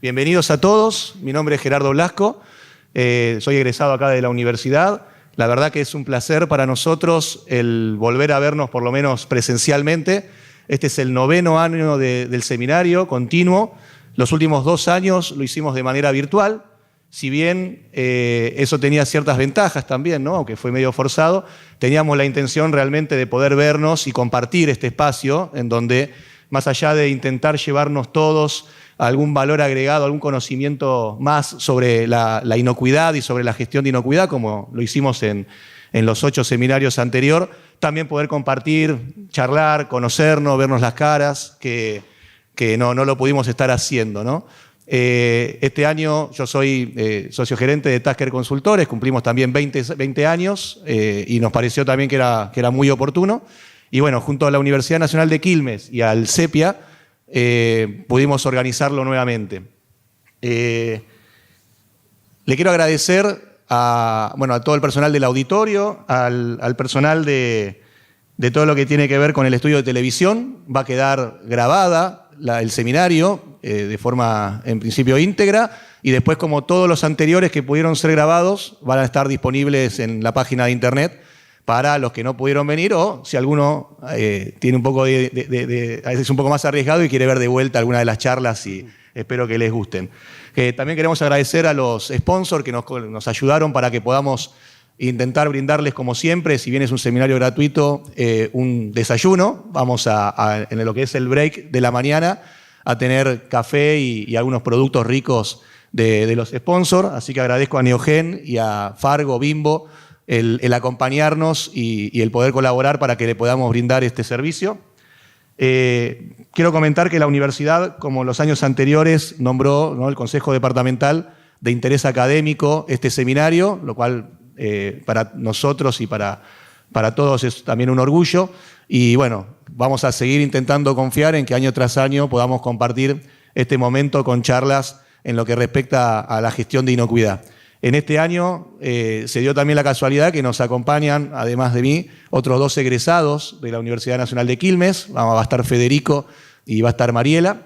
Bienvenidos a todos, mi nombre es Gerardo Blasco, soy egresado acá de la universidad. La verdad que es un placer para nosotros el volver a vernos por lo menos presencialmente. Este es el 9º año del seminario continuo. Los últimos 2 años lo hicimos de manera virtual, si bien eso tenía ciertas ventajas también, ¿no? Aunque fue medio forzado, teníamos la intención realmente de poder vernos y compartir este espacio en donde, más allá de intentar llevarnos todos algún valor agregado, algún conocimiento más sobre la inocuidad y sobre la gestión de inocuidad, como lo hicimos en los 8 seminarios anteriores, también poder compartir, charlar, conocernos, vernos las caras, que no lo pudimos estar haciendo, ¿no? Este año yo soy socio gerente de Tasker Consultores, cumplimos también 20 años y nos pareció también que era muy oportuno. Y bueno, junto a la Universidad Nacional de Quilmes y al CEPIA pudimos organizarlo nuevamente. Le quiero agradecer a todo el personal del auditorio, al personal de todo lo que tiene que ver con el estudio de televisión. Va a quedar grabada el seminario de forma, en principio, íntegra, y después, como todos los anteriores que pudieron ser grabados, van a estar disponibles en la página de internet para los que no pudieron venir, o si alguno tiene un poco a veces un poco más arriesgado y quiere ver de vuelta alguna de las charlas, y espero que les gusten. También queremos agradecer a los sponsors que nos ayudaron para que podamos intentar brindarles, como siempre, si bien es un seminario gratuito, un desayuno. Vamos en lo que es el break de la mañana, a tener café y algunos productos ricos de los sponsors. Así que agradezco a Neogen y a Fargo, Bimbo, el acompañarnos y el poder colaborar para que le podamos brindar este servicio. Quiero comentar que la universidad, como los años anteriores, nombró, ¿no?, el Consejo Departamental de Interés Académico este seminario, lo cual para nosotros y para todos es también un orgullo. Y bueno, vamos a seguir intentando confiar en que año tras año podamos compartir este momento con charlas en lo que respecta a la gestión de inocuidad. En este año se dio también la casualidad que nos acompañan, además de mí, otros 2 egresados de la Universidad Nacional de Quilmes. Va a estar Federico y va a estar Mariela.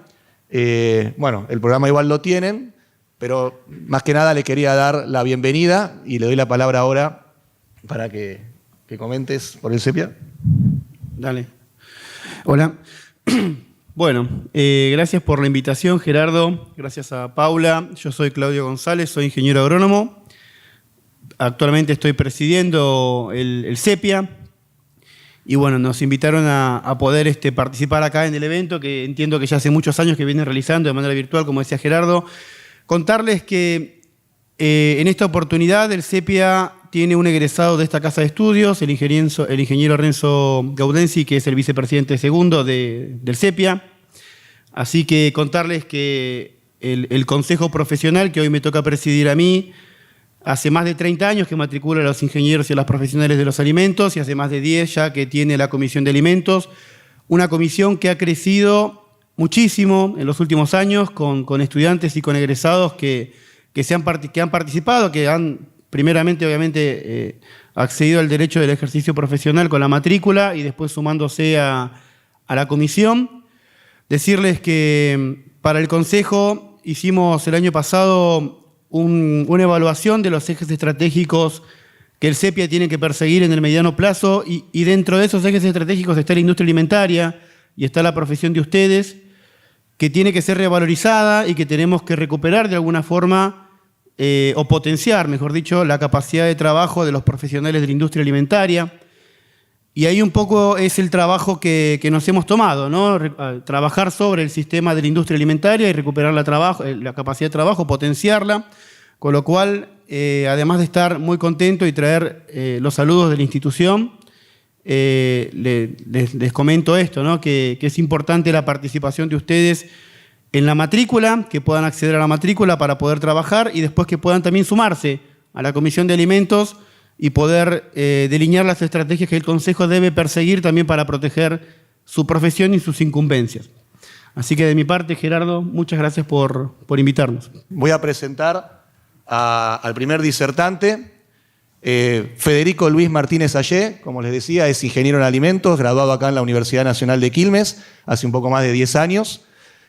Bueno, el programa igual lo tienen, pero más que nada le quería dar la bienvenida y le doy la palabra ahora para que comentes por el CEPIA. Dale. Hola. Bueno, gracias por la invitación, Gerardo. Gracias a Paula. Yo soy Claudio González, soy ingeniero agrónomo. Actualmente estoy presidiendo el CEPIA. Y bueno, nos invitaron a poder participar acá en el evento, que entiendo que ya hace muchos años que vienen realizando de manera virtual, como decía Gerardo. Contarles que en esta oportunidad el CEPIA tiene un egresado de esta casa de estudios, el ingeniero Renzo Gaudensi, que es el vicepresidente segundo del CEPIA. Así que contarles que el consejo profesional, que hoy me toca presidir a mí, hace más de 30 años que matricula a los ingenieros y a los profesionales de los alimentos, y hace más de 10 ya que tiene la Comisión de Alimentos, una comisión que ha crecido muchísimo en los últimos años con estudiantes y con egresados que han participado, que han primeramente, obviamente, accedido al derecho del ejercicio profesional con la matrícula y después sumándose a la comisión. Decirles que para el Consejo hicimos el año pasado una evaluación de los ejes estratégicos que el CEPIA tiene que perseguir en el mediano plazo, y dentro de esos ejes estratégicos está la industria alimentaria y está la profesión de ustedes, que tiene que ser revalorizada y que tenemos que recuperar de alguna forma o potenciar, mejor dicho, la capacidad de trabajo de los profesionales de la industria alimentaria. Y ahí un poco es el trabajo que nos hemos tomado, ¿no? Trabajar sobre el sistema de la industria alimentaria y recuperar la capacidad de trabajo, potenciarla, con lo cual, además de estar muy contento y traer los saludos de la institución, les comento esto, ¿no? Que es importante la participación de ustedes en la matrícula, que puedan acceder a la matrícula para poder trabajar, y después que puedan también sumarse a la Comisión de Alimentos y poder delinear las estrategias que el Consejo debe perseguir también para proteger su profesión y sus incumbencias. Así que de mi parte, Gerardo, muchas gracias por invitarnos. Voy a presentar al primer disertante, Federico Luis Martínez Ayé. Como les decía, es ingeniero en alimentos, graduado acá en la Universidad Nacional de Quilmes hace un poco más de 10 años.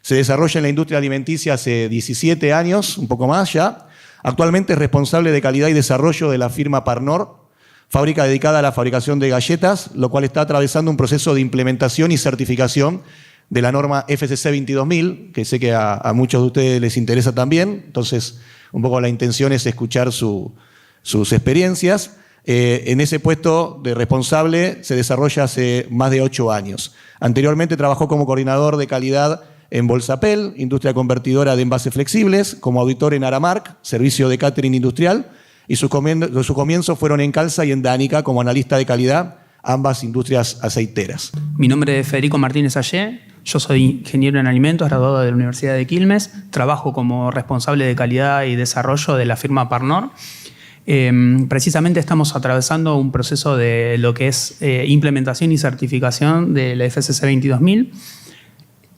Se desarrolla en la industria alimenticia hace 17 años, un poco más ya. Actualmente es responsable de calidad y desarrollo de la firma Parnor, fábrica dedicada a la fabricación de galletas, lo cual está atravesando un proceso de implementación y certificación de la norma FSC 22000, que sé que a muchos de ustedes les interesa también. Entonces, un poco la intención es escuchar sus experiencias. En ese puesto de responsable se desarrolla hace más de 8 años. Anteriormente trabajó como coordinador de calidad en Bolsapel, industria convertidora de envases flexibles, como auditor en Aramark, servicio de catering industrial, y sus comienzos fueron en Calza y en Danica como analista de calidad, ambas industrias aceiteras. Mi nombre es Federico Martínez Allé, yo soy ingeniero en alimentos, graduado de la Universidad de Quilmes, trabajo como responsable de calidad y desarrollo de la firma Parnor. Precisamente estamos atravesando un proceso de lo que es implementación y certificación de la FSC 22000.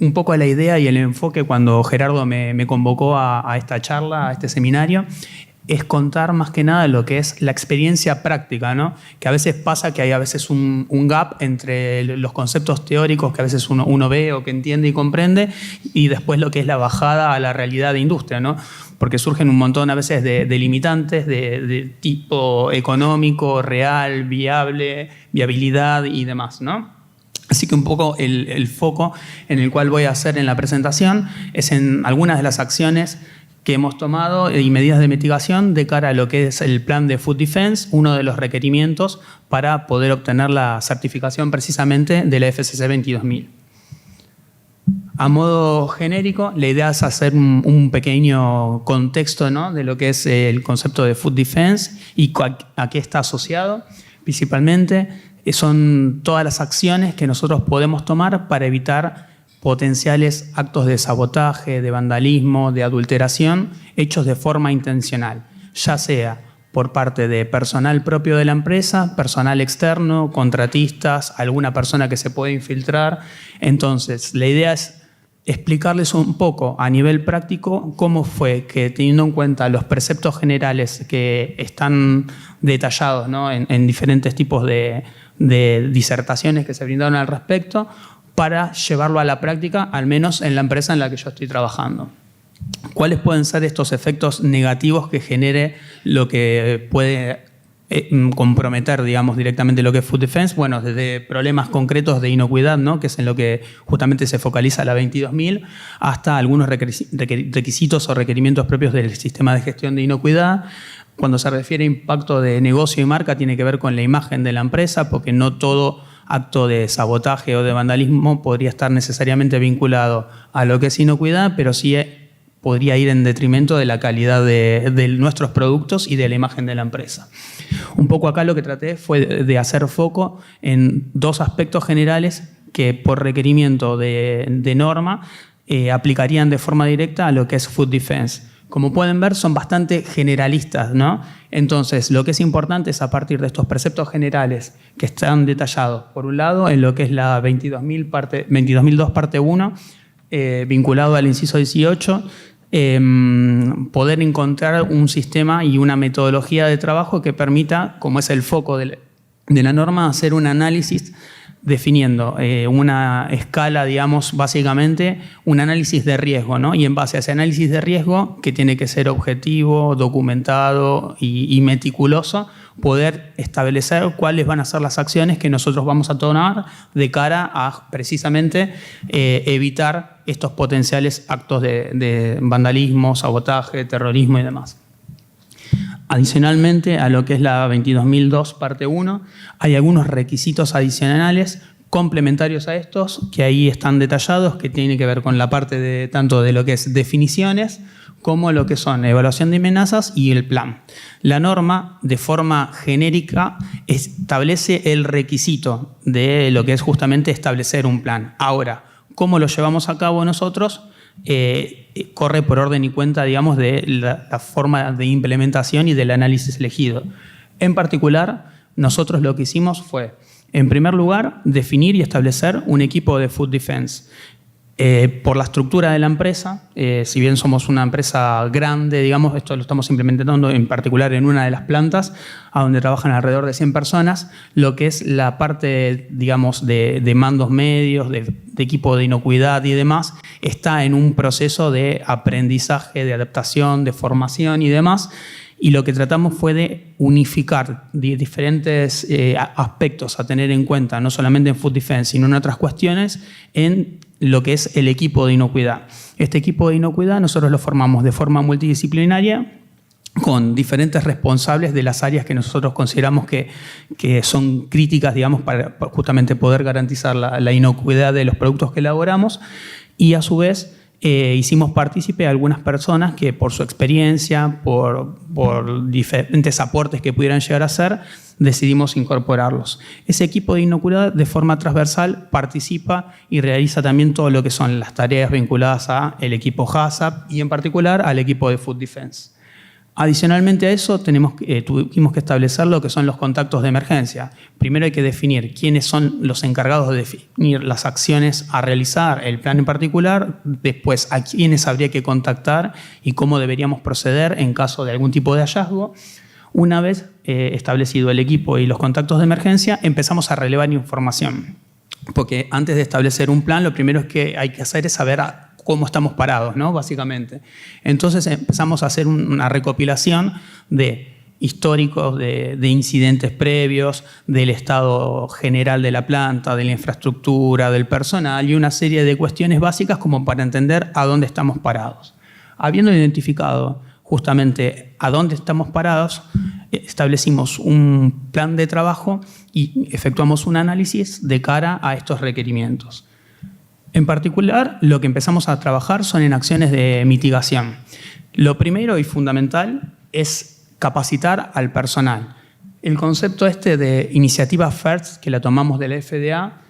Un poco la idea y el enfoque cuando Gerardo me convocó a esta charla, a este seminario, es contar más que nada lo que es la experiencia práctica, ¿no? Que a veces pasa que hay a veces un gap entre los conceptos teóricos que a veces uno ve o que entiende y comprende, y después lo que es la bajada a la realidad de industria, ¿no? Porque surgen un montón a veces de limitantes de tipo económico, real, viable, viabilidad y demás, ¿no? Así que un poco el foco en el cual voy a hacer en la presentación es en algunas de las acciones que hemos tomado y medidas de mitigación de cara a lo que es el plan de Food Defense, uno de los requerimientos para poder obtener la certificación precisamente de la FSC 22000. A modo genérico, la idea es hacer un pequeño contexto, ¿no?, de lo que es el concepto de Food Defense y a qué está asociado. Principalmente son todas las acciones que nosotros podemos tomar para evitar potenciales actos de sabotaje, de vandalismo, de adulteración, hechos de forma intencional, ya sea por parte de personal propio de la empresa, personal externo, contratistas, alguna persona que se puede infiltrar. Entonces, la idea es explicarles un poco a nivel práctico cómo fue que, teniendo en cuenta los preceptos generales que están detallados, ¿no?, en diferentes tipos de disertaciones que se brindaron al respecto, para llevarlo a la práctica, al menos en la empresa en la que yo estoy trabajando. ¿Cuáles pueden ser estos efectos negativos que genere lo que puede comprometer, digamos, directamente lo que es Food Defense? Bueno, desde problemas concretos de inocuidad, ¿no?, que es en lo que justamente se focaliza la 22000, hasta algunos requisitos o requerimientos propios del sistema de gestión de inocuidad. Cuando se refiere a impacto de negocio y marca, tiene que ver con la imagen de la empresa, porque no todo acto de sabotaje o de vandalismo podría estar necesariamente vinculado a lo que es inocuidad, pero sí podría ir en detrimento de la calidad de nuestros productos y de la imagen de la empresa. Un poco acá lo que traté fue de hacer foco en dos aspectos generales que por requerimiento de norma aplicarían de forma directa a lo que es Food Defense. Como pueden ver, son bastante generalistas, ¿no? Entonces, lo que es importante es, a partir de estos preceptos generales que están detallados, por un lado, en lo que es la 22002 parte 1, vinculado al inciso 18, poder encontrar un sistema y una metodología de trabajo que permita, como es el foco de la norma, hacer un análisis definiendo una escala, digamos, básicamente un análisis de riesgo, ¿no? Y en base a ese análisis de riesgo, que tiene que ser objetivo, documentado y meticuloso, poder establecer cuáles van a ser las acciones que nosotros vamos a tomar de cara a precisamente evitar estos potenciales actos de vandalismo, sabotaje, terrorismo y demás. Adicionalmente a lo que es la 22002 parte 1, hay algunos requisitos adicionales complementarios a estos que ahí están detallados, que tienen que ver con la parte de tanto de lo que es definiciones como lo que son evaluación de amenazas y el plan. La norma, de forma genérica, establece el requisito de lo que es justamente establecer un plan. Ahora, ¿cómo lo llevamos a cabo nosotros? Corre por orden y cuenta, digamos, de la forma de implementación y del análisis elegido. En particular, nosotros lo que hicimos fue, en primer lugar, definir y establecer un equipo de Food Defense. Por la estructura de la empresa, si bien somos una empresa grande, digamos, esto lo estamos implementando en particular en una de las plantas, a donde trabajan alrededor de 100 personas, lo que es la parte, digamos, de mandos medios, de equipo de inocuidad y demás, está en un proceso de aprendizaje, de adaptación, de formación y demás. Y lo que tratamos fue de unificar diferentes aspectos a tener en cuenta, no solamente en Food Defense, sino en otras cuestiones, en lo que es el equipo de inocuidad. Este equipo de inocuidad nosotros lo formamos de forma multidisciplinaria con diferentes responsables de las áreas que nosotros consideramos que son críticas, digamos, para justamente poder garantizar la inocuidad de los productos que elaboramos, y a su vez hicimos partícipe a algunas personas que por su experiencia, por diferentes aportes que pudieran llegar a hacer, decidimos incorporarlos. Ese equipo de inocuidad de forma transversal participa y realiza también todo lo que son las tareas vinculadas al equipo HACCP y en particular al equipo de Food Defense. Adicionalmente a eso, tuvimos que establecer lo que son los contactos de emergencia. Primero hay que definir quiénes son los encargados de definir las acciones a realizar, el plan en particular, después a quiénes habría que contactar y cómo deberíamos proceder en caso de algún tipo de hallazgo. Una vez establecido el equipo y los contactos de emergencia, empezamos a relevar información. Porque antes de establecer un plan, lo primero que hay que hacer es saber cómo estamos parados, ¿no? Básicamente. Entonces empezamos a hacer una recopilación de históricos, de incidentes previos, del estado general de la planta, de la infraestructura, del personal y una serie de cuestiones básicas como para entender a dónde estamos parados. Habiendo identificado justamente a dónde estamos parados, establecimos un plan de trabajo y efectuamos un análisis de cara a estos requerimientos. En particular, lo que empezamos a trabajar son en acciones de mitigación. Lo primero y fundamental es capacitar al personal. El concepto de iniciativa FIRST, que la tomamos de la FDA,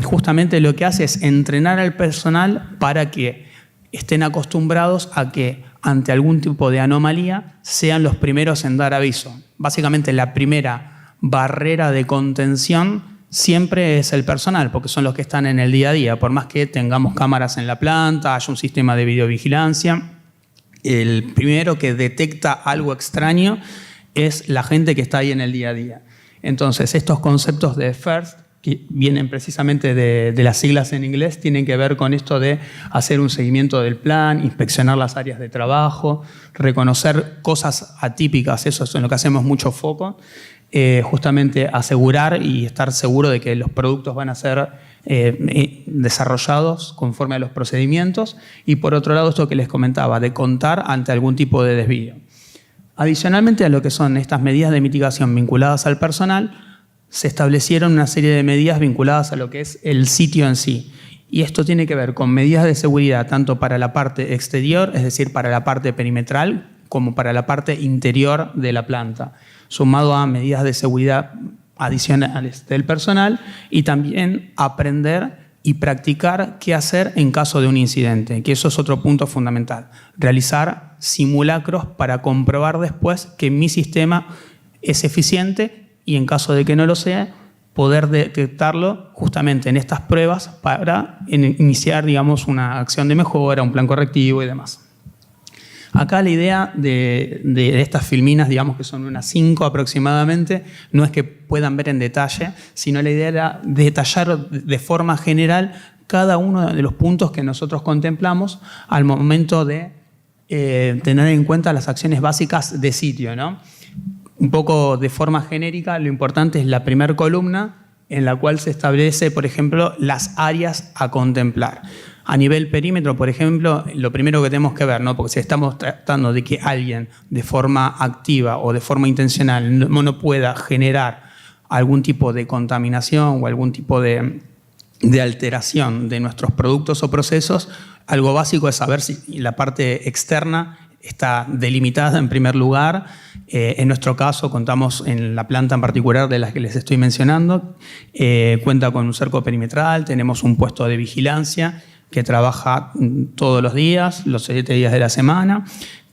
justamente lo que hace es entrenar al personal para que estén acostumbrados a que ante algún tipo de anomalía sean los primeros en dar aviso. Básicamente la primera barrera de contención siempre es el personal, porque son los que están en el día a día. Por más que tengamos cámaras en la planta, haya un sistema de videovigilancia, el primero que detecta algo extraño es la gente que está ahí en el día a día. Entonces, estos conceptos de FIRST, que vienen precisamente de las siglas en inglés, tienen que ver con esto de hacer un seguimiento del plan, inspeccionar las áreas de trabajo, reconocer cosas atípicas, eso es en lo que hacemos mucho foco, justamente asegurar y estar seguro de que los productos van a ser desarrollados conforme a los procedimientos, y por otro lado esto que les comentaba, de contar ante algún tipo de desvío. Adicionalmente a lo que son estas medidas de mitigación vinculadas al personal, se establecieron una serie de medidas vinculadas a lo que es el sitio en sí. Y esto tiene que ver con medidas de seguridad tanto para la parte exterior, es decir, para la parte perimetral, como para la parte interior de la planta, sumado a medidas de seguridad adicionales del personal y también aprender y practicar qué hacer en caso de un incidente, que eso es otro punto fundamental. Realizar simulacros para comprobar después que mi sistema es eficiente y en caso de que no lo sea, poder detectarlo justamente en estas pruebas para iniciar, digamos, una acción de mejora, un plan correctivo y demás. Acá la idea de estas filminas, digamos que son unas 5 aproximadamente, no es que puedan ver en detalle, sino la idea era detallar de forma general cada uno de los puntos que nosotros contemplamos al momento de tener en cuenta las acciones básicas de sitio, ¿no? Un poco de forma genérica, lo importante es la primera columna en la cual se establece, por ejemplo, las áreas a contemplar. A nivel perímetro, por ejemplo, lo primero que tenemos que ver, ¿no? Porque si estamos tratando de que alguien de forma activa o de forma intencional no pueda generar algún tipo de contaminación o algún tipo de alteración de nuestros productos o procesos, algo básico es saber si la parte externa está delimitada en primer lugar. En nuestro caso contamos en la planta en particular de las que les estoy mencionando, cuenta con un cerco perimetral, tenemos un puesto de vigilancia que trabaja todos los días, los 7 días de la semana,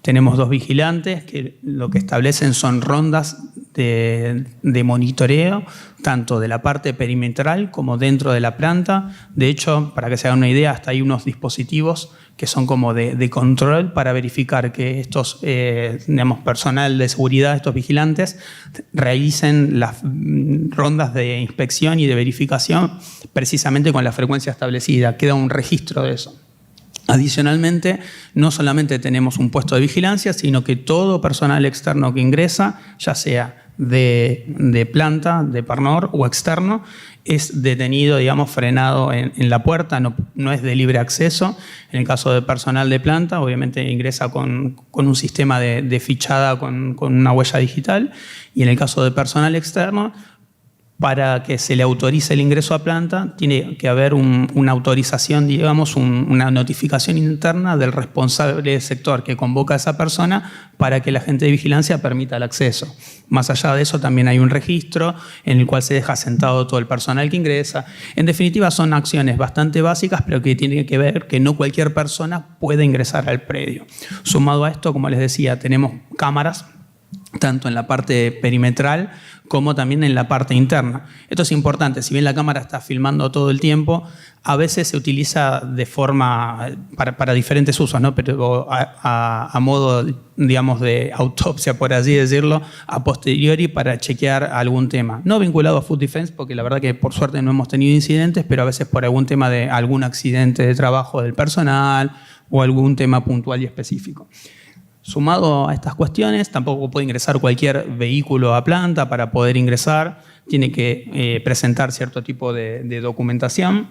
Tenemos 2 vigilantes que lo que establecen son rondas de monitoreo, tanto de la parte perimetral como dentro de la planta. De hecho, para que se hagan una idea, hasta hay unos dispositivos que son como de control para verificar que estos, personal de seguridad, estos vigilantes, realicen las rondas de inspección y de verificación precisamente con la frecuencia establecida. Queda un registro de eso. Adicionalmente, no solamente tenemos un puesto de vigilancia, sino que todo personal externo que ingresa, ya sea de planta, de Parnor o externo, es detenido, frenado en la puerta, no es de libre acceso. En el caso de personal de planta, obviamente ingresa con un sistema de fichada con una huella digital, y en el caso de personal externo, para que se le autorice el ingreso a planta, tiene que haber una autorización, una notificación interna del responsable del sector que convoca a esa persona para que el agente de vigilancia permita el acceso. Más allá de eso, también hay un registro en el cual se deja sentado todo el personal que ingresa. En definitiva, son acciones bastante básicas, pero que tienen que ver que no cualquier persona puede ingresar al predio. Sumado a esto, como les decía, tenemos cámaras tanto en la parte perimetral como también en la parte interna. Esto es importante, si bien la cámara está filmando todo el tiempo, a veces se utiliza de forma para diferentes usos, ¿no? Pero a modo, de autopsia, por así decirlo, a posteriori para chequear algún tema. No vinculado a Food Defense, porque la verdad que por suerte no hemos tenido incidentes, pero a veces por algún tema de algún accidente de trabajo del personal o algún tema puntual y específico. Sumado a estas cuestiones, tampoco puede ingresar cualquier vehículo a planta. Para poder ingresar tiene que presentar cierto tipo de documentación.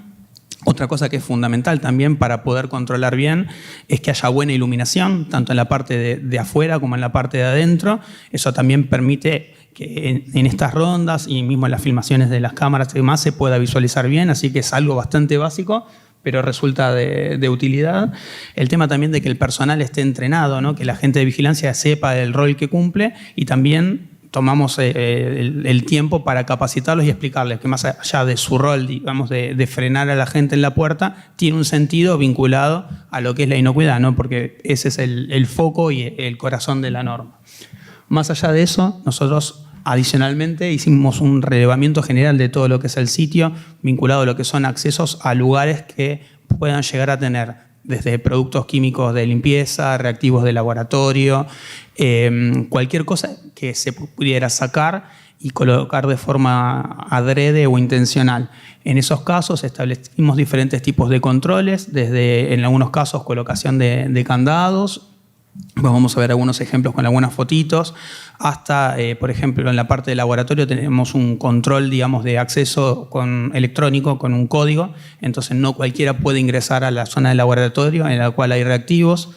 Otra cosa que es fundamental también para poder controlar bien es que haya buena iluminación, tanto en la parte de afuera como en la parte de adentro. Eso también permite que en estas rondas y mismo en las filmaciones de las cámaras y demás se pueda visualizar bien, así que es algo bastante básico, pero resulta de utilidad. El tema también de que el personal esté entrenado, ¿no? Que la gente de vigilancia sepa el rol que cumple, y también tomamos el tiempo para capacitarlos y explicarles que más allá de su rol, de frenar a la gente en la puerta, tiene un sentido vinculado a lo que es la inocuidad, ¿no? Porque ese es el foco y el corazón de la norma. Más allá de eso, nosotros adicionalmente hicimos un relevamiento general de todo lo que es el sitio, vinculado a lo que son accesos a lugares que puedan llegar a tener desde productos químicos de limpieza, reactivos de laboratorio, cualquier cosa que se pudiera sacar y colocar de forma adrede o intencional. En esos casos establecimos diferentes tipos de controles, desde en algunos casos colocación de candados. Vamos a ver algunos ejemplos con algunas fotitos, hasta, por ejemplo, en la parte de laboratorio tenemos un control, de acceso electrónico con un código, entonces no cualquiera puede ingresar a la zona de laboratorio en la cual hay reactivos.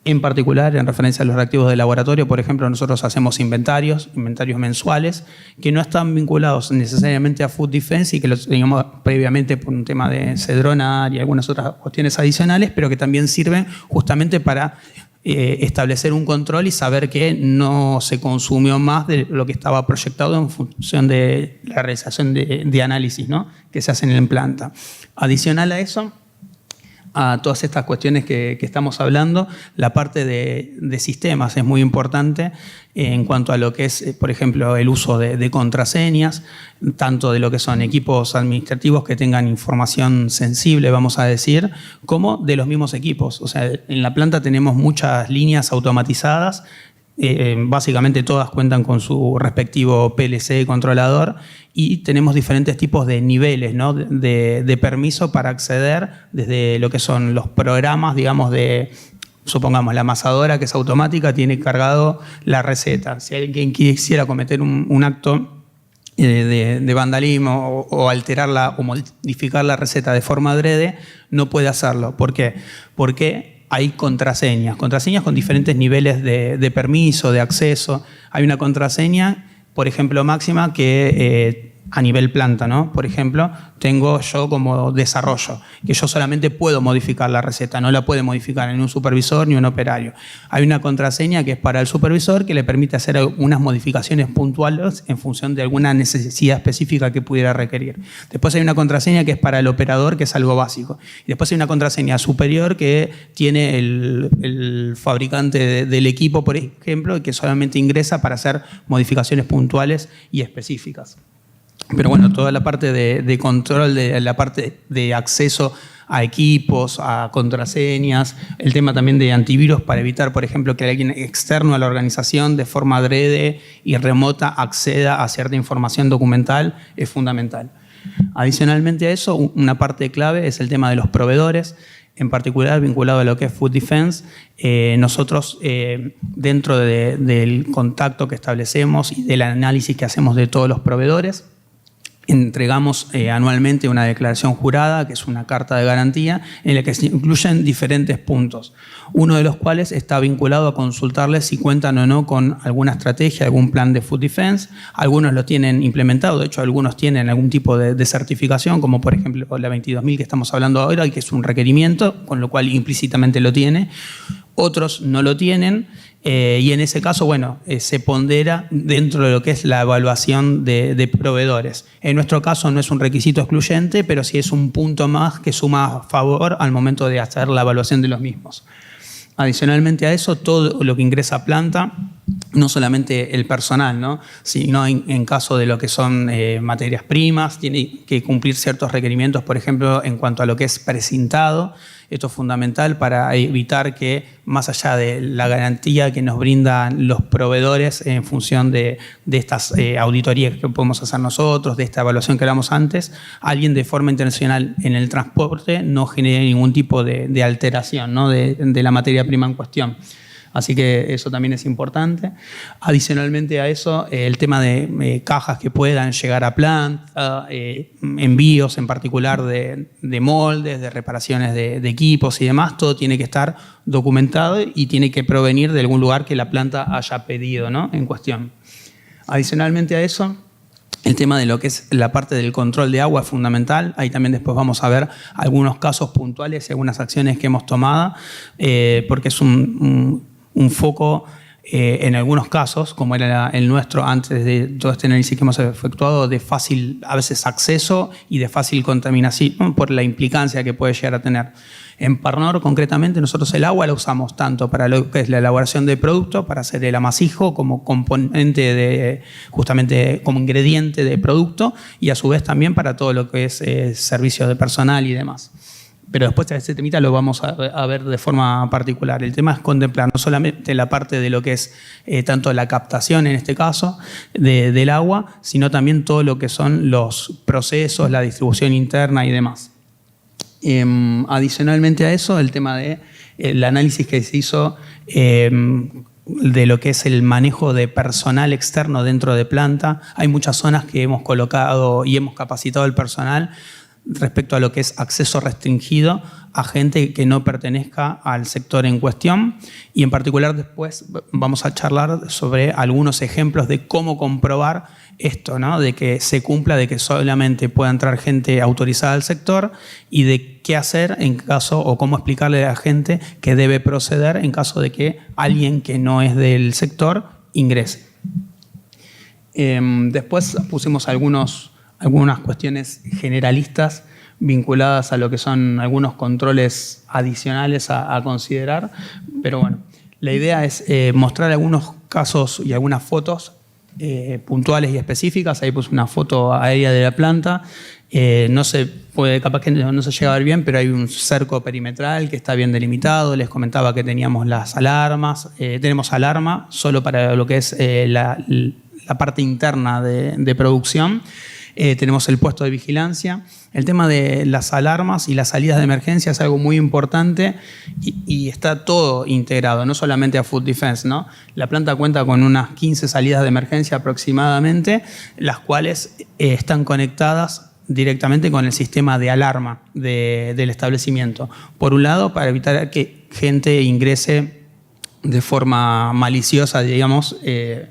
En particular, en referencia a los reactivos de laboratorio, por ejemplo, nosotros hacemos inventarios mensuales, que no están vinculados necesariamente a Food Defense y que los teníamos previamente por un tema de cedronar y algunas otras cuestiones adicionales, pero que también sirven justamente para establecer un control y saber que no se consumió más de lo que estaba proyectado en función de la realización de análisis, ¿no? Que se hacen en planta. Adicional a eso, a todas estas cuestiones que estamos hablando, la parte de sistemas es muy importante en cuanto a lo que es, por ejemplo, el uso de contraseñas, tanto de lo que son equipos administrativos que tengan información sensible, vamos a decir, como de los mismos equipos. O sea, en la planta tenemos muchas líneas automatizadas, básicamente todas cuentan con su respectivo PLC controlador, y tenemos diferentes tipos de niveles, ¿no? de permiso para acceder, desde lo que son los programas, supongamos la amasadora, que es automática, tiene cargado la receta. Si alguien quisiera cometer un acto de vandalismo o alterarla o modificar la receta de forma adrede, no puede hacerlo. ¿Por qué? Porque hay contraseñas con diferentes niveles de permiso, de acceso. Hay una contraseña, por ejemplo, máxima, que a nivel planta, ¿no? Por ejemplo, tengo yo como desarrollo, que yo solamente puedo modificar la receta, no la puede modificar ni un supervisor ni un operario. Hay una contraseña que es para el supervisor que le permite hacer unas modificaciones puntuales en función de alguna necesidad específica que pudiera requerir. Después hay una contraseña que es para el operador, que es algo básico. Y después hay una contraseña superior que tiene el fabricante del equipo, por ejemplo, que solamente ingresa para hacer modificaciones puntuales y específicas. Pero bueno, toda la parte de control, la parte de acceso a equipos, a contraseñas, el tema también de antivirus para evitar, por ejemplo, que alguien externo a la organización de forma adrede y remota acceda a cierta información documental es fundamental. Adicionalmente a eso, una parte clave es el tema de los proveedores, en particular vinculado a lo que es Food Defense. Nosotros, dentro del contacto que establecemos y del análisis que hacemos de todos los proveedores, entregamos anualmente una declaración jurada, que es una carta de garantía, en la que se incluyen diferentes puntos. Uno de los cuales está vinculado a consultarles si cuentan o no con alguna estrategia, algún plan de Food Defense. Algunos lo tienen implementado, de hecho algunos tienen algún tipo de certificación, como por ejemplo la 22.000 que estamos hablando ahora, que es un requerimiento, con lo cual implícitamente lo tiene. Otros no lo tienen. Y en ese caso, bueno, se pondera dentro de lo que es la evaluación de proveedores. En nuestro caso no es un requisito excluyente, pero sí es un punto más que suma a favor al momento de hacer la evaluación de los mismos. Adicionalmente a eso, todo lo que ingresa a planta, no solamente el personal, ¿no? Sino en caso de lo que son materias primas, tiene que cumplir ciertos requerimientos, por ejemplo, en cuanto a lo que es precintado. Esto es fundamental para evitar que, más allá de la garantía que nos brindan los proveedores en función de estas auditorías que podemos hacer nosotros, de esta evaluación que hablamos antes, alguien de forma intencional en el transporte no genere ningún tipo de alteración, ¿no? de la materia prima en cuestión. Así que eso también es importante. Adicionalmente a eso, el tema de cajas que puedan llegar a planta, envíos en particular de moldes, de reparaciones de equipos y demás, todo tiene que estar documentado y tiene que provenir de algún lugar que la planta haya pedido, ¿no? En cuestión. Adicionalmente a eso, el tema de lo que es la parte del control de agua es fundamental. Ahí también después vamos a ver algunos casos puntuales y algunas acciones que hemos tomado, porque es un foco en algunos casos, como era el nuestro antes de todo este análisis que hemos efectuado, de fácil a veces acceso y de fácil contaminación por la implicancia que puede llegar a tener. En Parnor, concretamente, nosotros el agua la usamos tanto para lo que es la elaboración de producto, para hacer el amasijo como componente justamente como ingrediente de producto, y a su vez también para todo lo que es servicios de personal y demás. Pero después de este temita lo vamos a ver de forma particular. El tema es contemplar no solamente la parte de lo que es tanto la captación, en este caso, del agua, sino también todo lo que son los procesos, la distribución interna y demás. Adicionalmente a eso, el tema del análisis que se hizo de lo que es el manejo de personal externo dentro de planta. Hay muchas zonas que hemos colocado y hemos capacitado al personal respecto a lo que es acceso restringido a gente que no pertenezca al sector en cuestión, y en particular después vamos a charlar sobre algunos ejemplos de cómo comprobar esto, ¿no? De que se cumpla, de que solamente pueda entrar gente autorizada al sector, y de qué hacer en caso, o cómo explicarle a la gente que debe proceder en caso de que alguien que no es del sector ingrese. Después pusimos algunas cuestiones generalistas vinculadas a lo que son algunos controles adicionales a considerar, pero bueno, la idea es mostrar algunos casos y algunas fotos puntuales y específicas. Ahí puse una foto aérea de la planta. No se puede, capaz que no se llega a ver bien, pero hay un cerco perimetral que está bien delimitado. Les comentaba que teníamos las alarmas. Tenemos alarma solo para lo que es la parte interna de producción. Tenemos el puesto de vigilancia. El tema de las alarmas y las salidas de emergencia es algo muy importante y está todo integrado, no solamente a Food Defense, ¿no? La planta cuenta con unas 15 salidas de emergencia aproximadamente, las cuales están conectadas directamente con el sistema de alarma del establecimiento. Por un lado, para evitar que gente ingrese de forma maliciosa, digamos,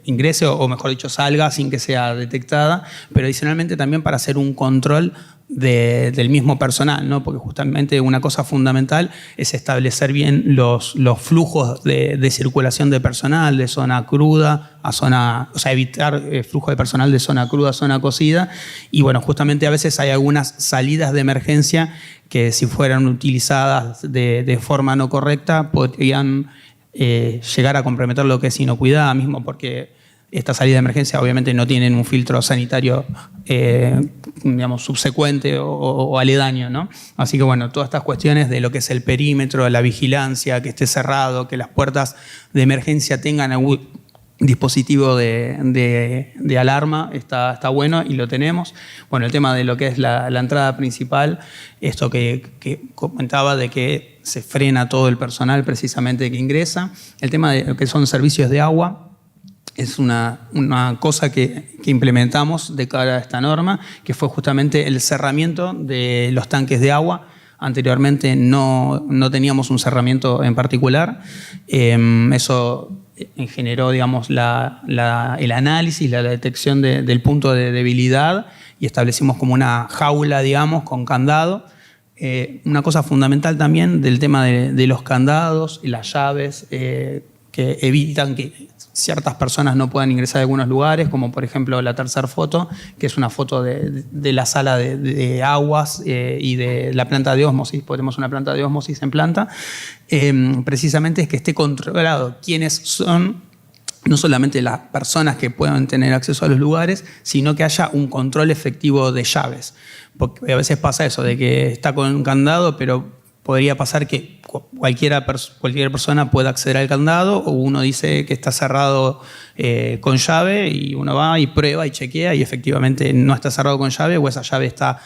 ingrese o mejor dicho salga sin que sea detectada, pero adicionalmente también para hacer un control del mismo personal, ¿no? Porque justamente una cosa fundamental es establecer bien los flujos de circulación de personal de zona cruda a zona, o sea, evitar flujo de personal de zona cruda a zona cocida. Y bueno, justamente a veces hay algunas salidas de emergencia que si fueran utilizadas de forma no correcta podrían llegar a comprometer lo que es inocuidad mismo, porque esta salida de emergencia obviamente no tienen un filtro sanitario digamos, subsecuente o aledaño, ¿no? Así que bueno, todas estas cuestiones de lo que es el perímetro, la vigilancia, que esté cerrado, que las puertas de emergencia tengan algún dispositivo de alarma, está bueno y lo tenemos. Bueno, el tema de lo que es la entrada principal, esto que comentaba de que se frena todo el personal precisamente que ingresa. El tema de lo que son servicios de agua, es una cosa que implementamos de cara a esta norma, que fue justamente el cerramiento de los tanques de agua. Anteriormente no teníamos un cerramiento en particular. Eso generó, digamos, el análisis, la detección del punto de debilidad y establecimos como una jaula, digamos, con candado. Una cosa fundamental también del tema de los candados y las llaves que evitan que ciertas personas no puedan ingresar a algunos lugares, como por ejemplo la tercera foto, que es una foto de la sala de aguas y de la planta de ósmosis. Ponemos una planta de ósmosis en planta. Precisamente es que esté controlado quiénes son no solamente las personas que puedan tener acceso a los lugares, sino que haya un control efectivo de llaves. Porque a veces pasa eso, de que está con un candado, pero podría pasar que cualquier persona pueda acceder al candado, o uno dice que está cerrado con llave y uno va y prueba y chequea y efectivamente no está cerrado con llave o esa llave está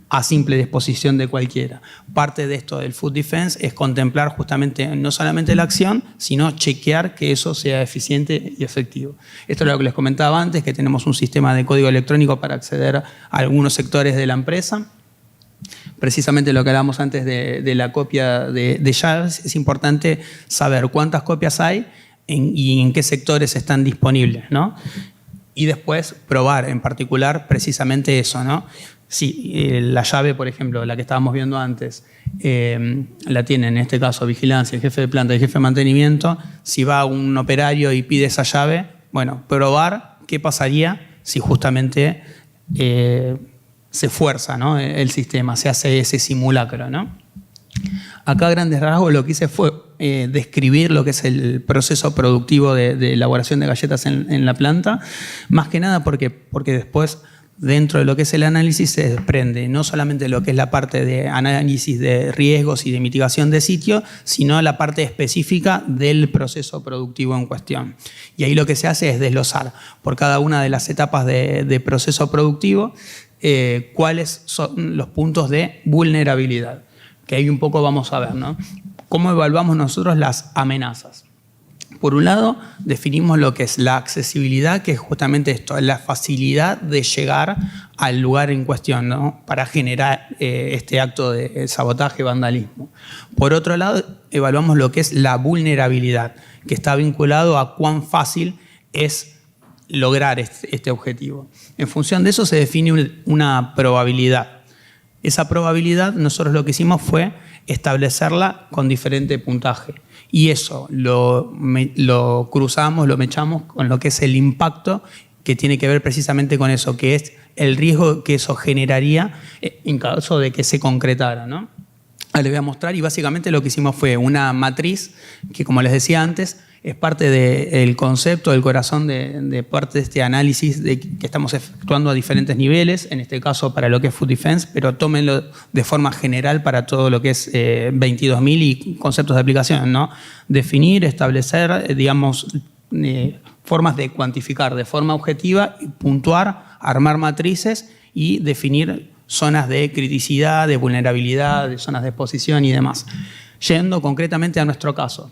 a simple disposición de cualquiera. Parte de esto del Food Defense es contemplar justamente no solamente la acción, sino chequear que eso sea eficiente y efectivo. Esto es lo que les comentaba antes, que tenemos un sistema de código electrónico para acceder a algunos sectores de la empresa. Precisamente lo que hablábamos antes de la copia de llaves, es importante saber cuántas copias hay y en qué sectores están disponibles, ¿no? Y después probar en particular precisamente eso, ¿no? Si la llave, por ejemplo, la que estábamos viendo antes, la tiene en este caso vigilancia, el jefe de planta y el jefe de mantenimiento, si va un operario y pide esa llave, bueno, probar qué pasaría si justamente se fuerza, ¿no? El sistema, se hace ese simulacro, ¿no? Acá a grandes rasgos lo que hice fue describir lo que es el proceso productivo de elaboración de galletas en la planta, más que nada porque después dentro de lo que es el análisis se desprende no solamente lo que es la parte de análisis de riesgos y de mitigación de sitio, sino la parte específica del proceso productivo en cuestión. Y ahí lo que se hace es desglosar por cada una de las etapas de proceso productivo cuáles son los puntos de vulnerabilidad, que ahí un poco vamos a ver, ¿no? ¿Cómo evaluamos nosotros las amenazas? Por un lado, definimos lo que es la accesibilidad, que es justamente esto, la facilidad de llegar al lugar en cuestión, ¿no? Para generar este acto de sabotaje y vandalismo. Por otro lado, evaluamos lo que es la vulnerabilidad, que está vinculado a cuán fácil es lograr este objetivo. En función de eso se define una probabilidad. Esa probabilidad nosotros lo que hicimos fue establecerla con diferente puntaje. Y eso lo cruzamos, lo mechamos con lo que es el impacto que tiene que ver precisamente con eso, que es el riesgo que eso generaría en caso de que se concretara, ¿no? Ahora les voy a mostrar y básicamente lo que hicimos fue una matriz que, como les decía antes, es parte del concepto, del corazón de parte de este análisis que estamos efectuando a diferentes niveles, en este caso para lo que es Food Defense, pero tómenlo de forma general para todo lo que es 22.000 y conceptos de aplicación, ¿no? Definir, establecer, digamos, formas de cuantificar de forma objetiva, puntuar, armar matrices y definir zonas de criticidad, de vulnerabilidad, de zonas de exposición y demás. Yendo concretamente a nuestro caso.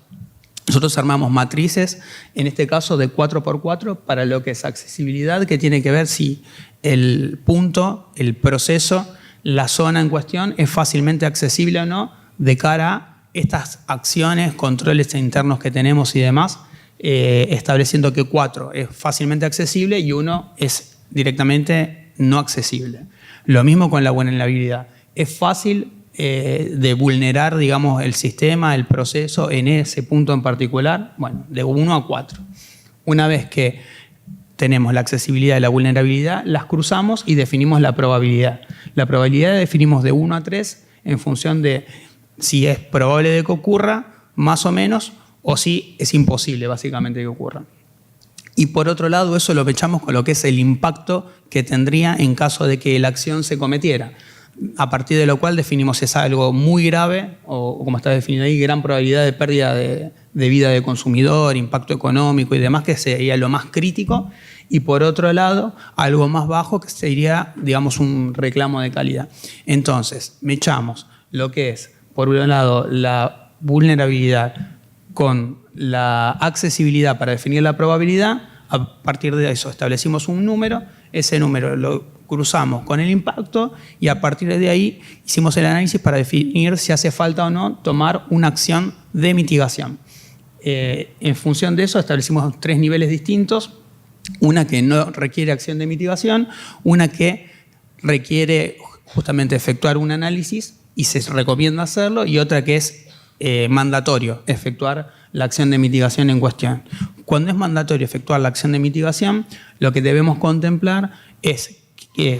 Nosotros armamos matrices, en este caso de 4x4, para lo que es accesibilidad, que tiene que ver si el punto, el proceso, la zona en cuestión es fácilmente accesible o no de cara estas acciones, controles internos que tenemos y demás, estableciendo que 4 es fácilmente accesible y 1 es directamente no accesible. Lo mismo con la vulnerabilidad. Es fácil de vulnerar, digamos, el sistema, el proceso en ese punto en particular. Bueno, de 1 a 4. Una vez que tenemos la accesibilidad y la vulnerabilidad, las cruzamos y definimos la probabilidad. La probabilidad la definimos de 1 a 3 en función de si es probable de que ocurra, más o menos, o si es imposible, básicamente, que ocurra. Y por otro lado, eso lo echamos con lo que es el impacto que tendría en caso de que la acción se cometiera. A partir de lo cual definimos si es algo muy grave, o como está definido ahí, gran probabilidad de pérdida de vida de consumidor, impacto económico y demás, que sería lo más crítico. Y por otro lado, algo más bajo, que sería, digamos, un reclamo de calidad. Entonces, echamos lo que es, por un lado, la vulnerabilidad con la accesibilidad para definir la probabilidad. A partir de eso establecimos un número, ese número lo cruzamos con el impacto y a partir de ahí hicimos el análisis para definir si hace falta o no tomar una acción de mitigación. En función de eso establecimos 3 niveles distintos, una que no requiere acción de mitigación, una que requiere justamente efectuar un análisis y se recomienda hacerlo, y otra que es mandatorio efectuar la acción de mitigación en cuestión. Cuando es mandatorio efectuar la acción de mitigación, lo que debemos contemplar es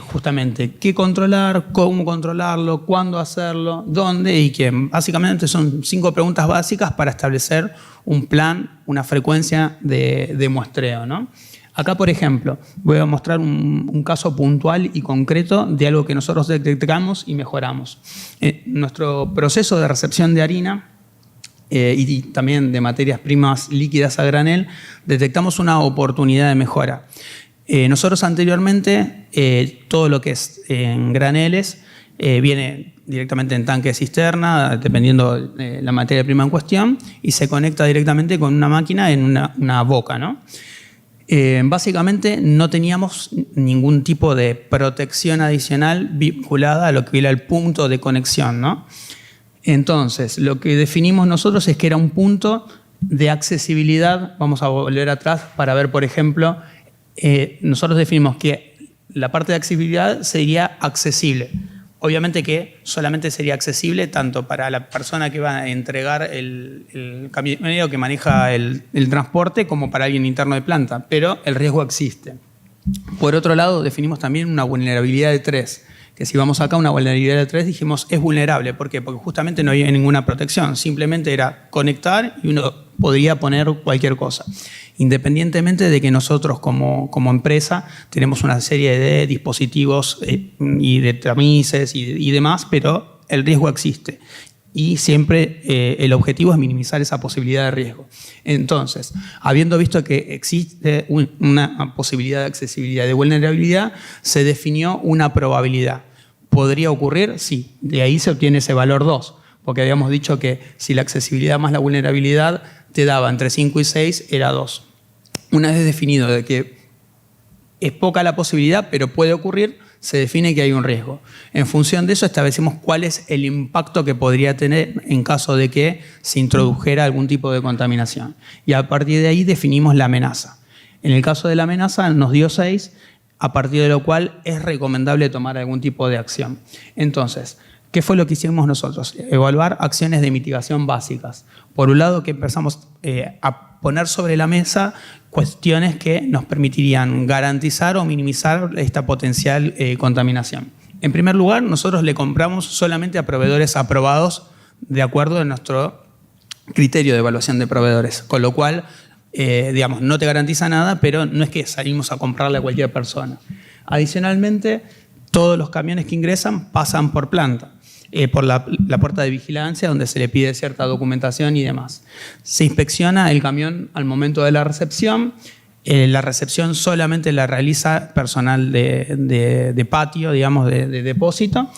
justamente qué controlar, cómo controlarlo, cuándo hacerlo, dónde y quién. Básicamente son 5 preguntas básicas para establecer un plan, una frecuencia de muestreo, ¿no? Acá, por ejemplo, voy a mostrar un caso puntual y concreto de algo que nosotros detectamos y mejoramos. Nuestro proceso de recepción de harina y también de materias primas líquidas a granel, detectamos una oportunidad de mejora. Nosotros anteriormente, todo lo que es en graneles viene directamente en tanque de cisterna, dependiendo de la materia prima en cuestión, y se conecta directamente con una máquina en una boca, ¿no? Básicamente no teníamos ningún tipo de protección adicional vinculada a lo que era el punto de conexión, ¿no? Entonces, lo que definimos nosotros es que era un punto de accesibilidad. Vamos a volver atrás para ver, por ejemplo, nosotros definimos que la parte de accesibilidad sería accesible. Obviamente que solamente sería accesible tanto para la persona que va a entregar el camionero que maneja el transporte como para alguien interno de planta, pero el riesgo existe. Por otro lado, definimos también una vulnerabilidad de 3, que si vamos acá, una vulnerabilidad de 3, dijimos es vulnerable. ¿Por qué? Porque justamente no había ninguna protección, simplemente era conectar y uno podría poner cualquier cosa. Independientemente de que nosotros como empresa tenemos una serie de dispositivos y de tamices y demás, pero el riesgo existe. Y siempre el objetivo es minimizar esa posibilidad de riesgo. Entonces, habiendo visto que existe una posibilidad de accesibilidad, de vulnerabilidad, se definió una probabilidad. ¿Podría ocurrir? Sí. De ahí se obtiene ese valor 2. Porque habíamos dicho que si la accesibilidad más la vulnerabilidad te daba entre 5 y 6, era 2. Una vez definido de que es poca la posibilidad, pero puede ocurrir, se define que hay un riesgo. En función de eso establecemos cuál es el impacto que podría tener en caso de que se introdujera algún tipo de contaminación. Y a partir de ahí definimos la amenaza. En el caso de la amenaza nos dio 6, a partir de lo cual es recomendable tomar algún tipo de acción. Entonces, ¿qué fue lo que hicimos nosotros? Evaluar acciones de mitigación básicas. Por un lado, que empezamos a poner sobre la mesa cuestiones que nos permitirían garantizar o minimizar esta potencial contaminación. En primer lugar, nosotros le compramos solamente a proveedores aprobados de acuerdo a nuestro criterio de evaluación de proveedores, con lo cual, digamos, no te garantiza nada, pero no es que salimos a comprarle a cualquier persona. Adicionalmente, todos los camiones que ingresan pasan por planta. Por la puerta de vigilancia, donde se le pide cierta documentación y demás. Se inspecciona el camión al momento de la recepción. La recepción solamente la realiza personal de patio, digamos, de depósito.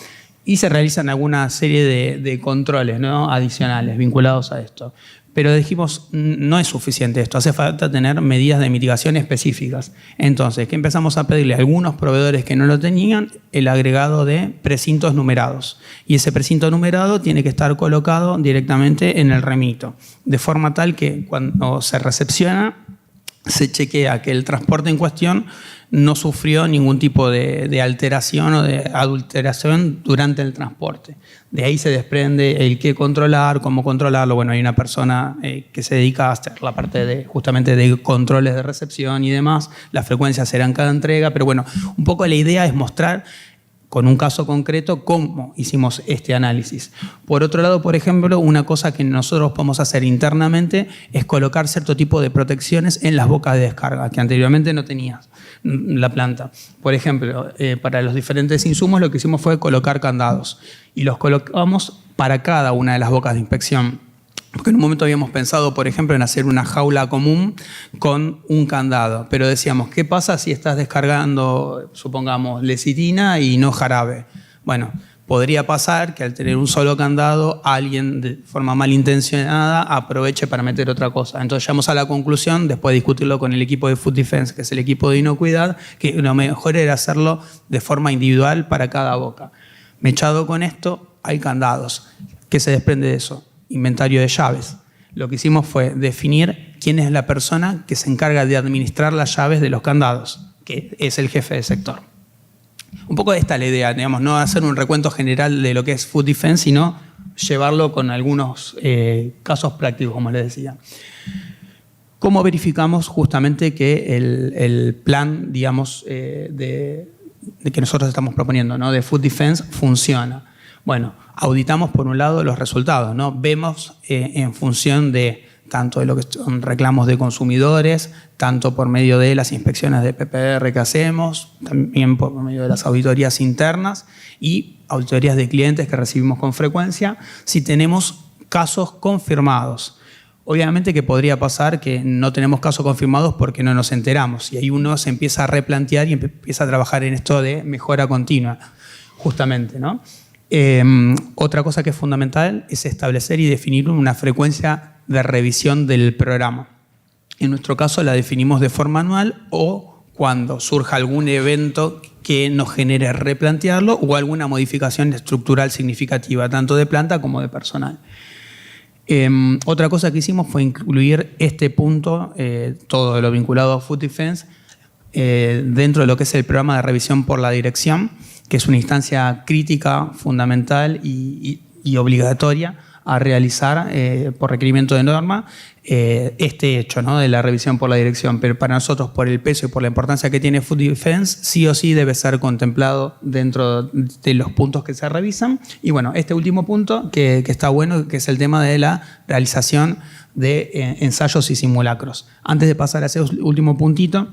Y se realizan alguna serie de controles, ¿no?, adicionales vinculados a esto. Pero dijimos, no es suficiente esto, hace falta tener medidas de mitigación específicas. Entonces, ¿qué empezamos a pedirle a algunos proveedores que no lo tenían? El agregado de precintos numerados. Y ese precinto numerado tiene que estar colocado directamente en el remito, de forma tal que cuando se recepciona, se chequea que el transporte en cuestión no sufrió ningún tipo de alteración o de adulteración durante el transporte. De ahí se desprende el qué controlar, cómo controlarlo. Bueno, hay una persona que se dedica a hacer la parte justamente de controles de recepción y demás. Las frecuencias serán cada entrega, pero bueno, un poco la idea es mostrar con un caso concreto cómo hicimos este análisis. Por otro lado, por ejemplo, una cosa que nosotros podemos hacer internamente es colocar cierto tipo de protecciones en las bocas de descarga, que anteriormente no tenía la planta. Por ejemplo, para los diferentes insumos lo que hicimos fue colocar candados y los colocamos para cada una de las bocas de inspección. Porque en un momento habíamos pensado, por ejemplo, en hacer una jaula común con un candado, pero decíamos, ¿qué pasa si estás descargando, supongamos, lecitina y no jarabe? Bueno, podría pasar que al tener un solo candado, alguien de forma malintencionada aproveche para meter otra cosa. Entonces llegamos a la conclusión, después de discutirlo con el equipo de Food Defense, que es el equipo de inocuidad, que lo mejor era hacerlo de forma individual para cada boca. Mechado con esto, hay candados. ¿Qué se desprende de eso? Inventario de llaves. Lo que hicimos fue definir quién es la persona que se encarga de administrar las llaves de los candados, que es el jefe de sector. Un poco esta es la idea, digamos, no hacer un recuento general de lo que es Food Defense, sino llevarlo con algunos casos prácticos, como les decía. ¿Cómo verificamos justamente que el plan, digamos, de que nosotros estamos proponiendo, ¿no?, de Food Defense funciona? Bueno, auditamos por un lado los resultados, ¿no? Vemos en función de tanto de lo que son reclamos de consumidores, tanto por medio de las inspecciones de PPR que hacemos, también por medio de las auditorías internas y auditorías de clientes que recibimos con frecuencia, si tenemos casos confirmados. Obviamente que podría pasar que no tenemos casos confirmados porque no nos enteramos y ahí uno se empieza a replantear y empieza a trabajar en esto de mejora continua, justamente, ¿no? Otra cosa que es fundamental es establecer y definir una frecuencia de revisión del programa. En nuestro caso la definimos de forma anual o cuando surja algún evento que nos genere replantearlo o alguna modificación estructural significativa, tanto de planta como de personal. Otra cosa que hicimos fue incluir este punto, todo lo vinculado a Food Defense, dentro de lo que es el programa de revisión por la dirección, que es una instancia crítica, fundamental y obligatoria a realizar por requerimiento de norma este hecho, ¿no?, de la revisión por la dirección. Pero para nosotros, por el peso y por la importancia que tiene Food Defense, sí o sí debe ser contemplado dentro de los puntos que se revisan. Y bueno, este último punto que está bueno, que es el tema de la realización de ensayos y simulacros. Antes de pasar a ese último puntito,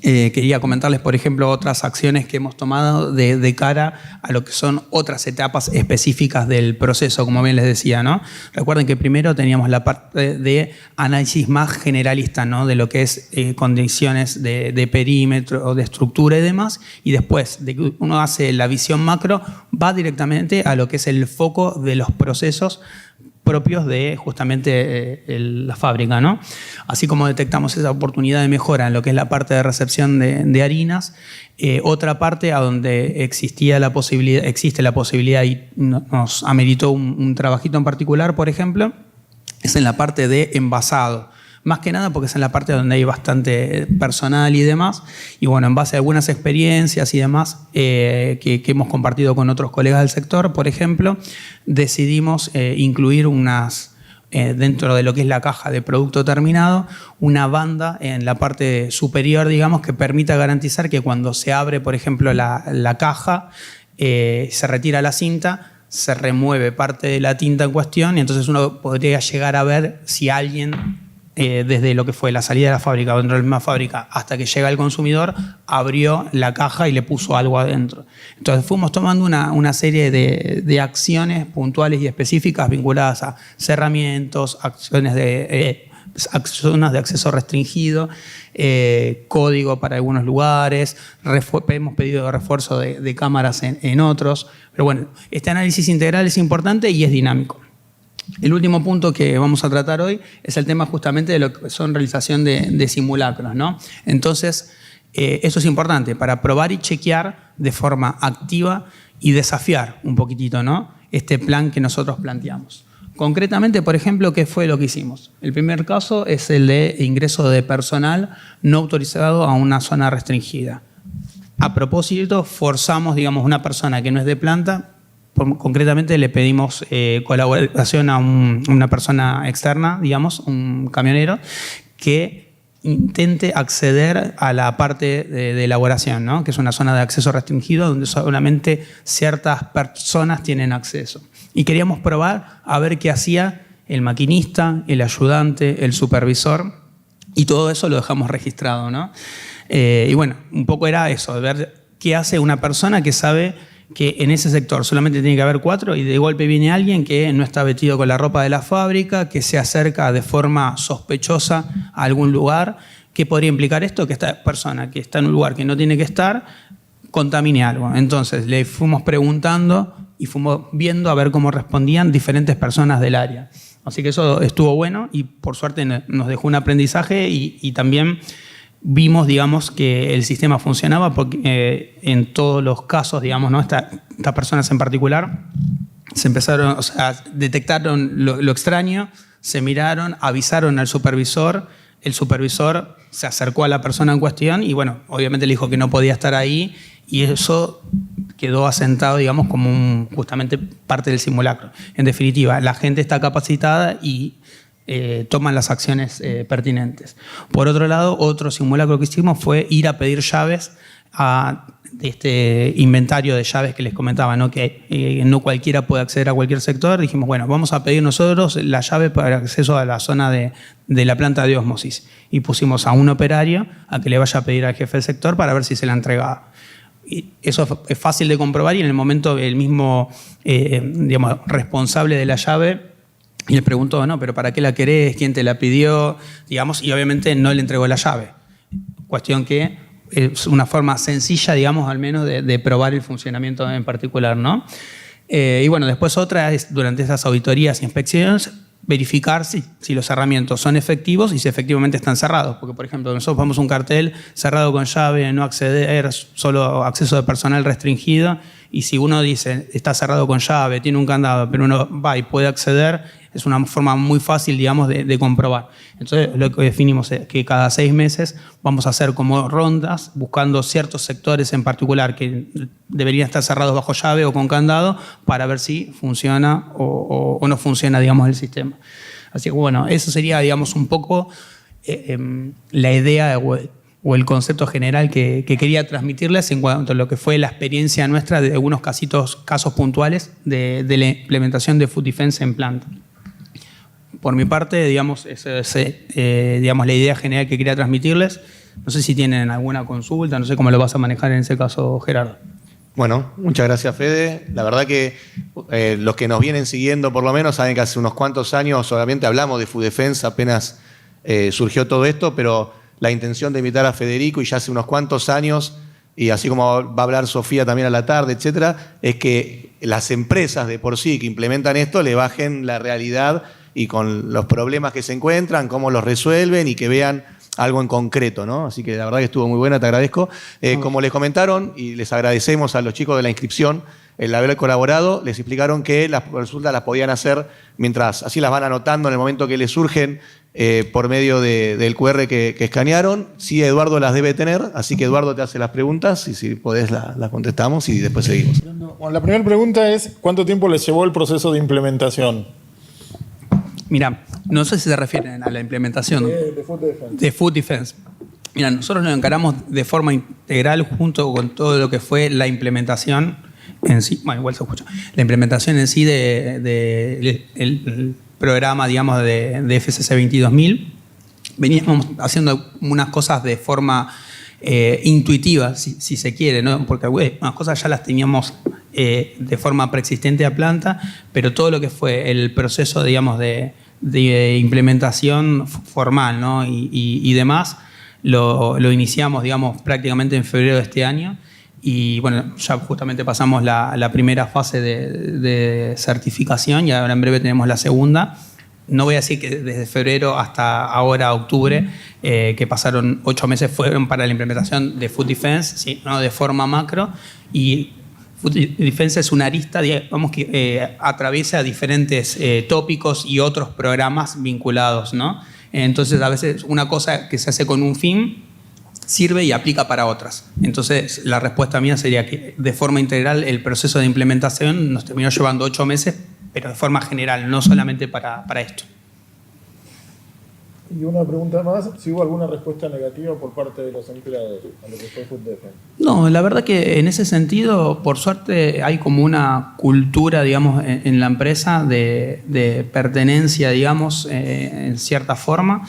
quería comentarles, por ejemplo, otras acciones que hemos tomado de cara a lo que son otras etapas específicas del proceso, como bien les decía, ¿no? Recuerden que primero teníamos la parte de análisis más generalista, ¿no?, de lo que es condiciones de perímetro, de estructura y demás, y después de que uno hace la visión macro, va directamente a lo que es el foco de los procesos propios de justamente la fábrica, ¿no? Así como detectamos esa oportunidad de mejora en lo que es la parte de recepción de harinas, otra parte a donde existe la posibilidad y nos ameritó un trabajito en particular, por ejemplo, es en la parte de envasado. Más que nada porque es en la parte donde hay bastante personal y demás. Y bueno, en base a algunas experiencias y demás que hemos compartido con otros colegas del sector, por ejemplo, decidimos incluir dentro de lo que es la caja de producto terminado, una banda en la parte superior, digamos, que permita garantizar que cuando se abre, por ejemplo, la caja, se retira la cinta, se remueve parte de la tinta en cuestión y entonces uno podría llegar a ver si alguien desde lo que fue la salida de la fábrica o dentro de la misma fábrica hasta que llega el consumidor, abrió la caja y le puso algo adentro. Entonces fuimos tomando una serie de acciones puntuales y específicas vinculadas a cerramientos, acciones de zonas de acceso restringido, código para algunos lugares, hemos pedido refuerzo de cámaras en otros. Pero bueno, este análisis integral es importante y es dinámico. El último punto que vamos a tratar hoy es el tema justamente de lo que son realización de simulacros, ¿no? Entonces, eso es importante para probar y chequear de forma activa y desafiar un poquitito, ¿no?, este plan que nosotros planteamos. Concretamente, por ejemplo, ¿qué fue lo que hicimos? El primer caso es el de ingreso de personal no autorizado a una zona restringida. A propósito, forzamos, digamos, una persona que no es de planta. Concretamente le pedimos colaboración a una persona externa, digamos, un camionero, que intente acceder a la parte de elaboración, ¿no?, que es una zona de acceso restringido donde solamente ciertas personas tienen acceso. Y queríamos probar a ver qué hacía el maquinista, el ayudante, el supervisor, y todo eso lo dejamos registrado, ¿no? Y bueno, un poco era eso, de ver qué hace una persona que sabe que en ese sector solamente tiene que haber 4 y de golpe viene alguien que no está vestido con la ropa de la fábrica, que se acerca de forma sospechosa a algún lugar. ¿Qué podría implicar esto? Que esta persona que está en un lugar que no tiene que estar contamine algo. Entonces le fuimos preguntando y fuimos viendo a ver cómo respondían diferentes personas del área. Así que eso estuvo bueno y por suerte nos dejó un aprendizaje y también vimos, digamos, que el sistema funcionaba porque en todos los casos, digamos, ¿no?, estas personas en particular se empezaron, o sea, detectaron lo extraño, se miraron, avisaron al supervisor, el supervisor se acercó a la persona en cuestión y, bueno, obviamente le dijo que no podía estar ahí y eso quedó asentado, digamos, como justamente parte del simulacro. En definitiva, la gente está capacitada y toman las acciones pertinentes. Por otro lado, otro simulacro que hicimos fue ir a pedir llaves a este inventario de llaves que les comentaba, ¿no?, que no cualquiera puede acceder a cualquier sector. Dijimos, bueno, vamos a pedir nosotros la llave para acceso a la zona de la planta de ósmosis. Y pusimos a un operario a que le vaya a pedir al jefe del sector para ver si se la entregaba. Y eso es fácil de comprobar y en el momento el mismo digamos, responsable de la llave y le preguntó, no, pero ¿para qué la querés? ¿Quién te la pidió? Digamos, y obviamente no le entregó la llave. Cuestión que es una forma sencilla, digamos, al menos de probar el funcionamiento en particular, ¿no? Y bueno, después otra es, durante esas auditorías e inspecciones, verificar si los cerramientos son efectivos y si efectivamente están cerrados. Porque, por ejemplo, nosotros ponemos un cartel cerrado con llave, no acceder, solo acceso de personal restringido, y si uno dice está cerrado con llave, tiene un candado, pero uno va y puede acceder, es una forma muy fácil, digamos, de comprobar. Entonces, lo que definimos es que cada 6 meses vamos a hacer como rondas, buscando ciertos sectores en particular que deberían estar cerrados bajo llave o con candado, para ver si funciona o no funciona, digamos, el sistema. Así que, bueno, eso sería, digamos, un poco la idea o el concepto general que quería transmitirles en cuanto a lo que fue la experiencia nuestra de algunos casos puntuales de la implementación de Food Defense en planta. Por mi parte, digamos, esa es digamos, la idea general que quería transmitirles. No sé si tienen alguna consulta, no sé cómo lo vas a manejar en ese caso, Gerardo. Bueno, muchas gracias, Fede. La verdad que los que nos vienen siguiendo, por lo menos, saben que hace unos cuantos años solamente hablamos de Food Defense, apenas surgió todo esto, pero la intención de invitar a Federico, y ya hace unos cuantos años, y así como va a hablar Sofía también a la tarde, etcétera, es que las empresas de por sí que implementan esto le bajen la realidad y con los problemas que se encuentran, cómo los resuelven y que vean algo en concreto, ¿no? Así que la verdad que estuvo muy buena, te agradezco. Como les comentaron, y les agradecemos a los chicos de la inscripción el haber colaborado, les explicaron que las consultas las podían hacer mientras, así las van anotando en el momento que les surgen por medio del QR que escanearon. Sí, Eduardo las debe tener, así que Eduardo te hace las preguntas y si podés las contestamos y después seguimos. Bueno, la primera pregunta es, ¿cuánto tiempo les llevó el proceso de implementación? Mira, no sé si se refieren a la implementación de Food Defense. Mira, nosotros nos encaramos de forma integral junto con todo lo que fue la implementación en sí. Bueno, igual se escucha. La implementación en sí del programa, digamos, de FCC 22000. Veníamos haciendo unas cosas de forma intuitiva, si se quiere, ¿no? Porque unas cosas ya las teníamos de forma preexistente a planta, pero todo lo que fue el proceso, digamos, de de implementación formal, ¿no? y demás, lo iniciamos, digamos, prácticamente en febrero de este año. Y bueno, ya justamente pasamos la primera fase de certificación y ahora en breve tenemos la segunda. No voy a decir que desde febrero hasta ahora, octubre, que pasaron 8 meses, fueron para la implementación de Food Defense, ¿sí? ¿No? De forma macro. Y Food Defense es una arista, digamos, que atraviesa diferentes tópicos y otros programas vinculados, ¿no? Entonces, a veces una cosa que se hace con un fin sirve y aplica para otras. Entonces, la respuesta mía sería que de forma integral el proceso de implementación nos terminó llevando 8 meses, pero de forma general, no solamente para esto. Y una pregunta más, si hubo alguna respuesta negativa por parte de los empleados a lo que fue Food Defense. No, la verdad que en ese sentido, por suerte, hay como una cultura, digamos, en la empresa de pertenencia, digamos, en cierta forma.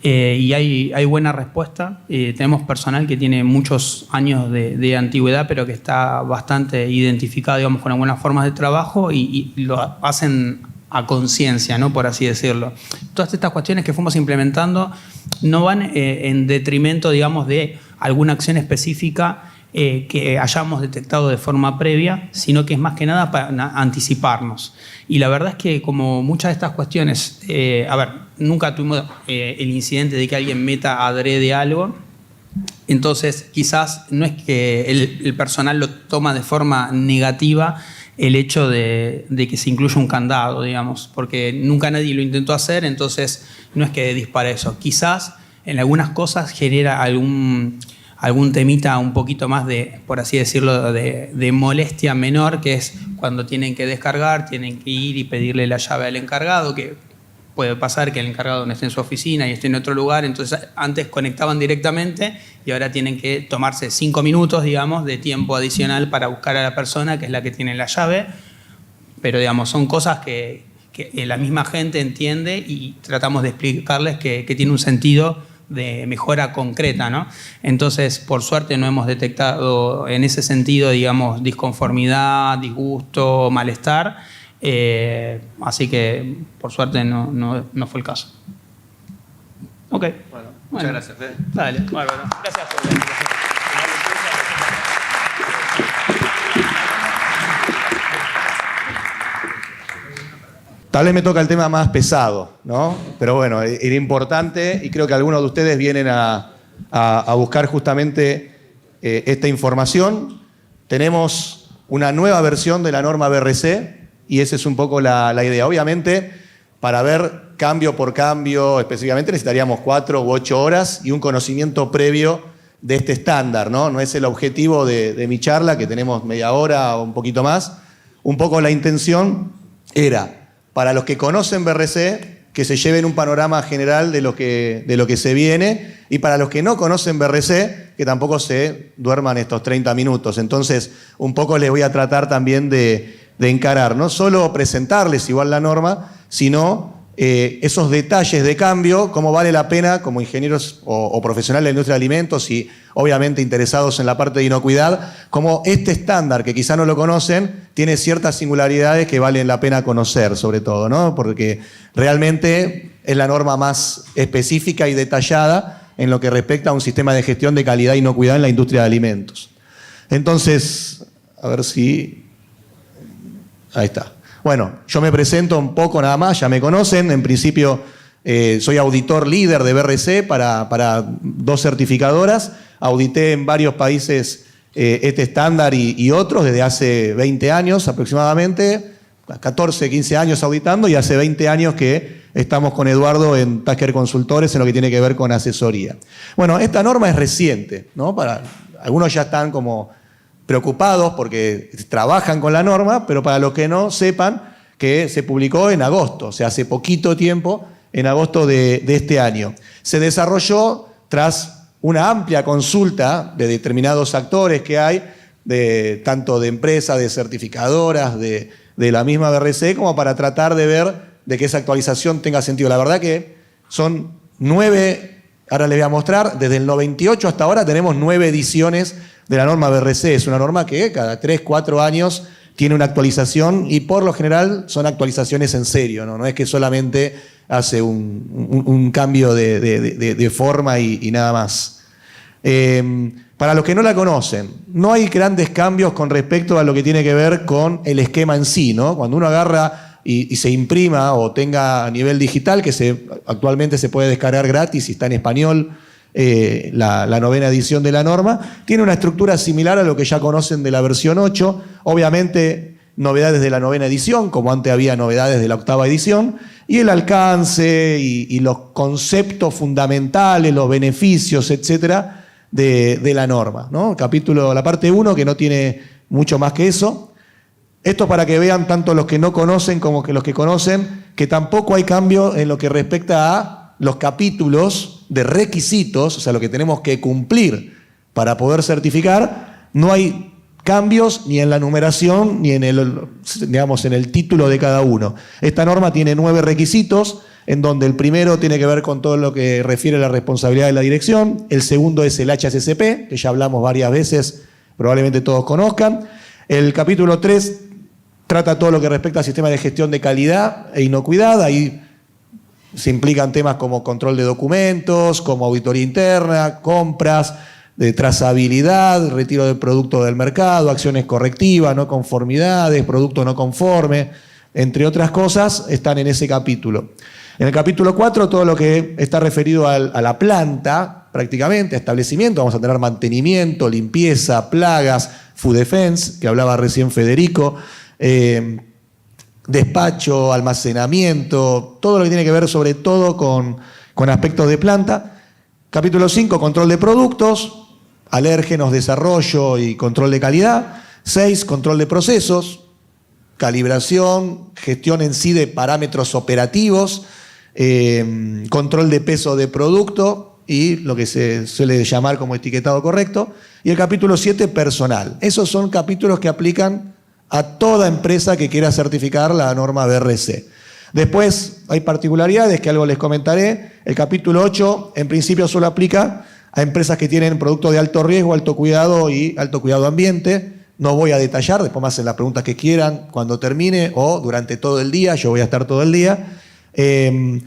Y hay buena respuesta. Tenemos personal que tiene muchos años de antigüedad, pero que está bastante identificado, digamos, con algunas formas de trabajo y lo hacen a conciencia, ¿no? Por así decirlo. Todas estas cuestiones que fuimos implementando no van en detrimento, digamos, de alguna acción específica que hayamos detectado de forma previa, sino que es más que nada para anticiparnos. Y la verdad es que como muchas de estas cuestiones, nunca tuvimos el incidente de que alguien meta adrede algo, entonces quizás no es que el personal lo toma de forma negativa el hecho de que se incluya un candado, digamos, porque nunca nadie lo intentó hacer, entonces no es que dispara eso. Quizás en algunas cosas genera algún temita un poquito más de, por así decirlo, de molestia menor, que es cuando tienen que descargar, tienen que ir y pedirle la llave al encargado, que puede pasar que el encargado no esté en su oficina y esté en otro lugar, entonces antes conectaban directamente y ahora tienen que tomarse 5 minutos, digamos, de tiempo adicional para buscar a la persona que es la que tiene la llave, pero digamos, son cosas que la misma gente entiende y tratamos de explicarles que tiene un sentido de mejora concreta, ¿no? Entonces, por suerte no hemos detectado en ese sentido, digamos, disconformidad, disgusto, malestar, así que por suerte no fue el caso. Ok. Bueno, muchas gracias, Fede. Dale, bárbaro. Gracias por la invitación. Tal vez me toca el tema más pesado, ¿no? Pero bueno, era importante y creo que algunos de ustedes vienen a buscar justamente esta información. Tenemos una nueva versión de la norma BRC y esa es un poco la idea. Obviamente, para ver cambio por cambio específicamente necesitaríamos 4 u 8 horas y un conocimiento previo de este estándar, ¿no? No es el objetivo de mi charla, que tenemos media hora o un poquito más. Un poco la intención era, para los que conocen BRC, que se lleven un panorama general de lo que se viene, y para los que no conocen BRC, que tampoco se duerman estos 30 minutos. Entonces, un poco les voy a tratar también de encarar, no solo presentarles igual la norma, sino esos detalles de cambio, cómo vale la pena como ingenieros o profesionales de la industria de alimentos y obviamente interesados en la parte de inocuidad, cómo este estándar, que quizá no lo conocen, tiene ciertas singularidades que valen la pena conocer, sobre todo, ¿no? Porque realmente es la norma más específica y detallada en lo que respecta a un sistema de gestión de calidad e inocuidad en la industria de alimentos. Entonces, a ver si... Ahí está. Bueno, yo me presento un poco nada más, ya me conocen. En principio soy auditor líder de BRC para 2 certificadoras. Audité en varios países este estándar y otros desde hace 20 años aproximadamente, 14, 15 años auditando, y hace 20 años que estamos con Eduardo en Tasker Consultores en lo que tiene que ver con asesoría. Bueno, esta norma es reciente, ¿no? Algunos ya están como preocupados porque trabajan con la norma, pero para los que no sepan que se publicó en agosto, o sea, hace poquito tiempo, en agosto de este año. Se desarrolló tras una amplia consulta de determinados actores que hay, tanto de empresas, de certificadoras, de la misma BRC, como para tratar de ver de que esa actualización tenga sentido. La verdad que son 9, ahora les voy a mostrar, desde el 98 hasta ahora tenemos 9 ediciones de la norma BRC. Es una norma que cada 3, 4 años tiene una actualización y por lo general son actualizaciones en serio, ¿no? No es que solamente hace un cambio de forma y nada más. Para los que no la conocen, no hay grandes cambios con respecto a lo que tiene que ver con el esquema en sí, ¿no? Cuando uno agarra y se imprima o tenga a nivel digital, que actualmente se puede descargar gratis y está en español, la 9ª edición de la norma, tiene una estructura similar a lo que ya conocen de la versión 8, obviamente novedades de la 9ª edición, como antes había novedades de la 8ª edición, y el alcance y los conceptos fundamentales, los beneficios, etcétera, de la norma, ¿no? La parte 1, que no tiene mucho más que eso. Esto para que vean tanto los que no conocen como que los que conocen, que tampoco hay cambio en lo que respecta a los capítulos de requisitos, o sea, lo que tenemos que cumplir para poder certificar. No hay cambios ni en la numeración ni en el título de cada uno. Esta norma tiene 9 requisitos, en donde el primero tiene que ver con todo lo que refiere a la responsabilidad de la dirección, el segundo es el HACCP, que ya hablamos varias veces, probablemente todos conozcan. El capítulo 3 trata todo lo que respecta al sistema de gestión de calidad e inocuidad. Ahí se implican temas como control de documentos, como auditoría interna, compras, de trazabilidad, retiro del producto del mercado, acciones correctivas, no conformidades, producto no conforme, entre otras cosas, están en ese capítulo. En el capítulo 4, todo lo que está referido a la planta, prácticamente, a establecimiento, vamos a tener mantenimiento, limpieza, plagas, food defense, que hablaba recién Federico, despacho, almacenamiento, todo lo que tiene que ver sobre todo con aspectos de planta. Capítulo 5, control de productos, alérgenos, desarrollo y control de calidad. 6, control de procesos, calibración, gestión en sí de parámetros operativos, control de peso de producto y lo que se suele llamar como etiquetado correcto. Y el capítulo 7, personal. Esos son capítulos que aplican a toda empresa que quiera certificar la norma BRC. Después hay particularidades que algo les comentaré. El capítulo 8 en principio solo aplica a empresas que tienen productos de alto riesgo, alto cuidado y alto cuidado ambiente. No voy a detallar, después me hacen las preguntas que quieran cuando termine o durante todo el día, yo voy a estar todo el día.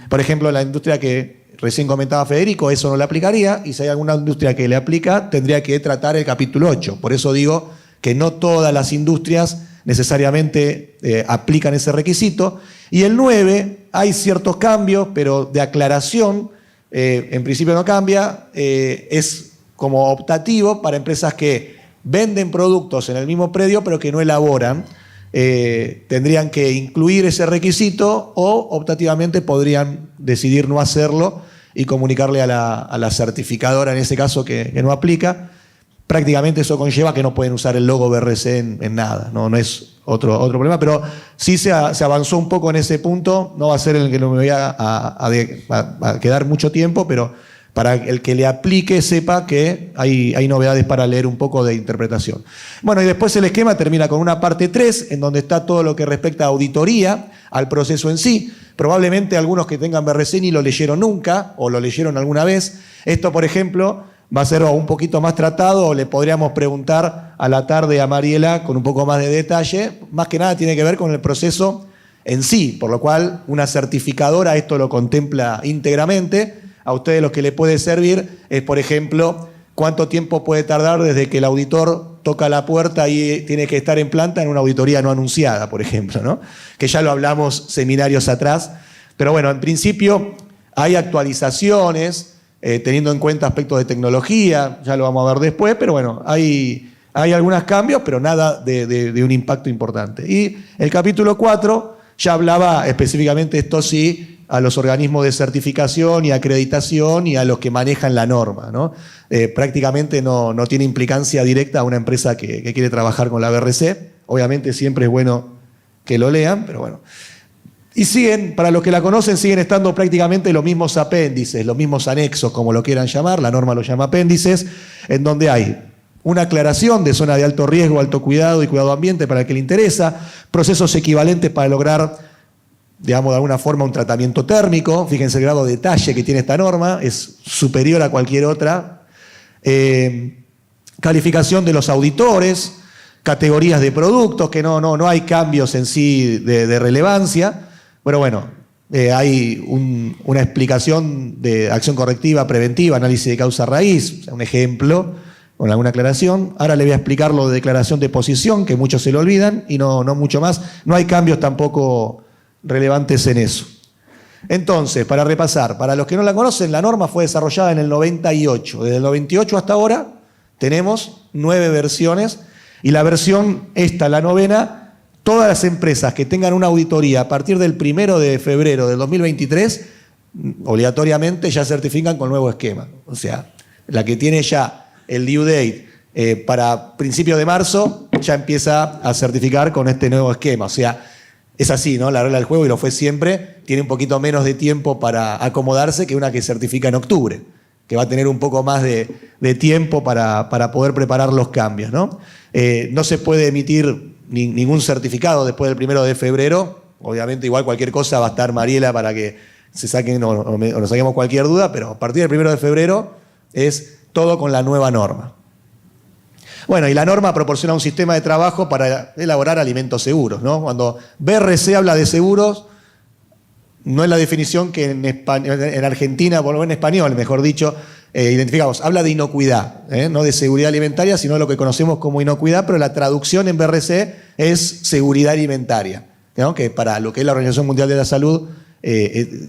Por ejemplo, la industria que recién comentaba Federico, eso no le aplicaría, y si hay alguna industria que le aplica, tendría que tratar el capítulo 8. Por eso digo que no todas las industrias necesariamente aplican ese requisito. Y el 9, hay ciertos cambios, pero de aclaración, en principio no cambia, es como optativo para empresas que venden productos en el mismo predio, pero que no elaboran. Tendrían que incluir ese requisito o optativamente podrían decidir no hacerlo y comunicarle a la certificadora, en ese caso, que no aplica. Prácticamente eso conlleva que no pueden usar el logo BRC en nada, no es otro problema, pero sí se avanzó un poco en ese punto. No va a ser en el que no me voy a quedar mucho tiempo, pero para el que le aplique sepa que hay novedades para leer un poco de interpretación. Bueno, y después el esquema termina con una parte 3, en donde está todo lo que respecta a auditoría, al proceso en sí. Probablemente algunos que tengan BRC ni lo leyeron nunca, o lo leyeron alguna vez. Esto, por ejemplo, va a ser un poquito más tratado, o le podríamos preguntar a la tarde a Mariela con un poco más de detalle. Más que nada tiene que ver con el proceso en sí, por lo cual una certificadora esto lo contempla íntegramente. A ustedes lo que les puede servir es, por ejemplo, cuánto tiempo puede tardar desde que el auditor toca la puerta y tiene que estar en planta en una auditoría no anunciada, por ejemplo, ¿no? Que ya lo hablamos seminarios atrás. Pero bueno, en principio hay actualizaciones, teniendo en cuenta aspectos de tecnología, ya lo vamos a ver después, pero bueno, hay algunos cambios, pero nada de un impacto importante. Y el capítulo 4 ya hablaba específicamente, esto sí, a los organismos de certificación y acreditación y a los que manejan la norma, ¿no? Prácticamente no tiene implicancia directa a una empresa que quiere trabajar con la BRC. Obviamente siempre es bueno que lo lean, pero bueno. Y siguen, para los que la conocen, siguen estando prácticamente los mismos apéndices, los mismos anexos, como lo quieran llamar, la norma lo llama apéndices, en donde hay una aclaración de zona de alto riesgo, alto cuidado y cuidado ambiente para el que le interesa, procesos equivalentes para lograr, digamos, de alguna forma un tratamiento térmico. Fíjense el grado de detalle que tiene esta norma, es superior a cualquier otra. Calificación de los auditores, categorías de productos, que no hay cambios en sí de relevancia. Pero bueno, hay una explicación de acción correctiva, preventiva, análisis de causa raíz, o sea, un ejemplo, con alguna aclaración. Ahora le voy a explicar lo de declaración de posición, que muchos se lo olvidan, y no mucho más. No hay cambios tampoco relevantes en eso. Entonces, para repasar, para los que no la conocen, la norma fue desarrollada en el 98. Desde el 98 hasta ahora tenemos 9 versiones, y la versión esta, la 9ª, todas las empresas que tengan una auditoría a partir del 1 de febrero del 2023, obligatoriamente ya certifican con el nuevo esquema. O sea, la que tiene ya el due date para principios de marzo, ya empieza a certificar con este nuevo esquema. O sea, es así, ¿no? La regla del juego, y lo fue siempre, tiene un poquito menos de tiempo para acomodarse que una que certifica en octubre, que va a tener un poco más de tiempo para poder preparar los cambios, ¿no? No se puede emitir ningún certificado después del 1 de febrero. Obviamente, igual cualquier cosa va a estar Mariela para que se saquen o nos saquemos cualquier duda, pero a partir del 1 de febrero es todo con la nueva norma. Bueno, y la norma proporciona un sistema de trabajo para elaborar alimentos seguros, ¿no? Cuando BRC habla de seguros, no es la definición que en Argentina, por lo menos en español, mejor dicho, identificamos. Habla de inocuidad, no de seguridad alimentaria, sino de lo que conocemos como inocuidad, pero la traducción en BRC es seguridad alimentaria, ¿no? Que para lo que es la Organización Mundial de la Salud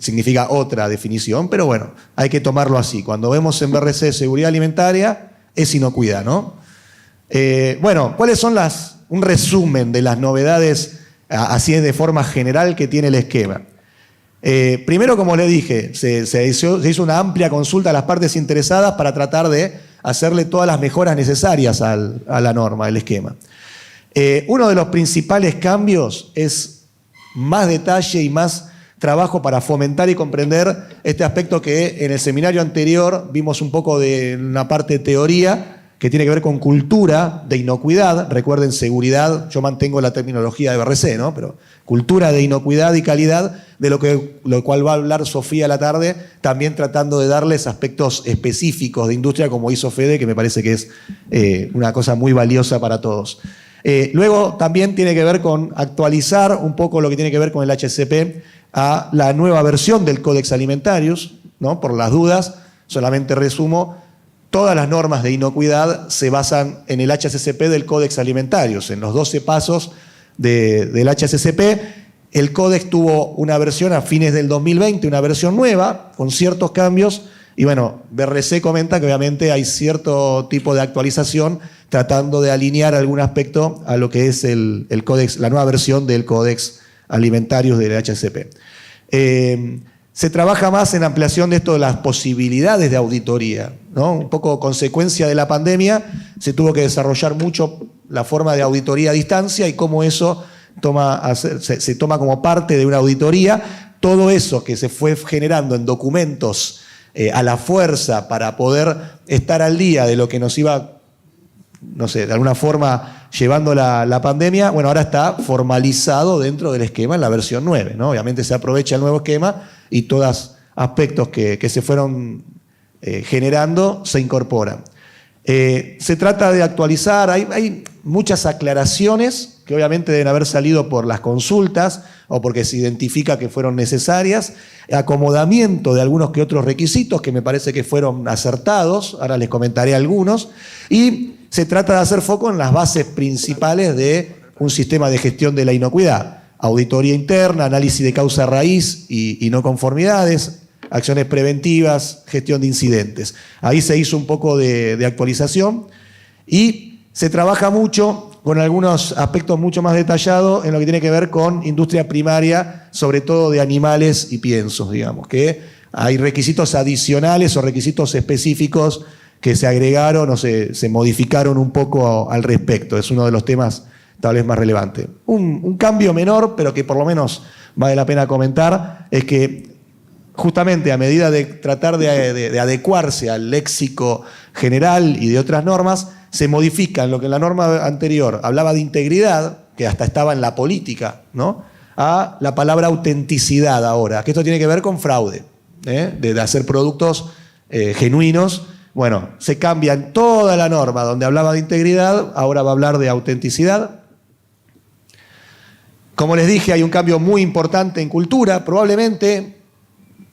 significa otra definición, pero bueno, hay que tomarlo así. Cuando vemos en BRC seguridad alimentaria, es inocuidad, ¿no? Bueno, ¿cuáles son un resumen de las novedades, así de forma general, que tiene el esquema? Primero, como le dije, se hizo una amplia consulta a las partes interesadas para tratar de hacerle todas las mejoras necesarias a la norma, al esquema. Uno de los principales cambios es más detalle y más trabajo para fomentar y comprender este aspecto que en el seminario anterior vimos un poco de una parte de teoría que tiene que ver con cultura de inocuidad. Recuerden, seguridad, yo mantengo la terminología de BRC, ¿no? Pero cultura de inocuidad y calidad, de lo cual va a hablar Sofía a la tarde, también tratando de darles aspectos específicos de industria, como hizo Fede, que me parece que es una cosa muy valiosa para todos. Luego también tiene que ver con actualizar un poco lo que tiene que ver con el HACCP a la nueva versión del Codex Alimentarius, ¿no? Por las dudas, solamente resumo. Todas las normas de inocuidad se basan en el HACCP del Codex Alimentarius, en los 12 pasos del HACCP. El Codex tuvo una versión a fines del 2020, una versión nueva, con ciertos cambios, y bueno, BRC comenta que obviamente hay cierto tipo de actualización tratando de alinear algún aspecto a lo que es el Codex, la nueva versión del Codex Alimentarius del HACCP. Se trabaja más en ampliación de esto de las posibilidades de auditoría, ¿no? Un poco consecuencia de la pandemia, se tuvo que desarrollar mucho la forma de auditoría a distancia y cómo eso se toma como parte de una auditoría. Todo eso que se fue generando en documentos a la fuerza para poder estar al día de lo que nos iba, no sé, de alguna forma llevando la pandemia, bueno, ahora está formalizado dentro del esquema en la versión 9, ¿no? Obviamente se aprovecha el nuevo esquema y todos aspectos que se fueron generando se incorporan. Se trata de actualizar, hay muchas aclaraciones que obviamente deben haber salido por las consultas o porque se identifica que fueron necesarias, acomodamiento de algunos que otros requisitos que me parece que fueron acertados, ahora les comentaré algunos, y se trata de hacer foco en las bases principales de un sistema de gestión de la inocuidad: auditoría interna, análisis de causa raíz y no conformidades, acciones preventivas, gestión de incidentes. Ahí se hizo un poco de actualización y se trabaja mucho con algunos aspectos mucho más detallados en lo que tiene que ver con industria primaria, sobre todo de animales y piensos, digamos, que hay requisitos adicionales o requisitos específicos que se agregaron o se modificaron un poco al respecto. Es uno de los temas tal vez más relevantes. Un cambio menor, pero que por lo menos vale la pena comentar, es que justamente a medida de tratar de adecuarse al léxico general y de otras normas, se modifican lo que en la norma anterior hablaba de integridad, que hasta estaba en la política, ¿no?, a la palabra autenticidad ahora, que esto tiene que ver con fraude, de hacer productos genuinos. Bueno, se cambia en toda la norma donde hablaba de integridad, ahora va a hablar de autenticidad. Como les dije, hay un cambio muy importante en cultura. Probablemente,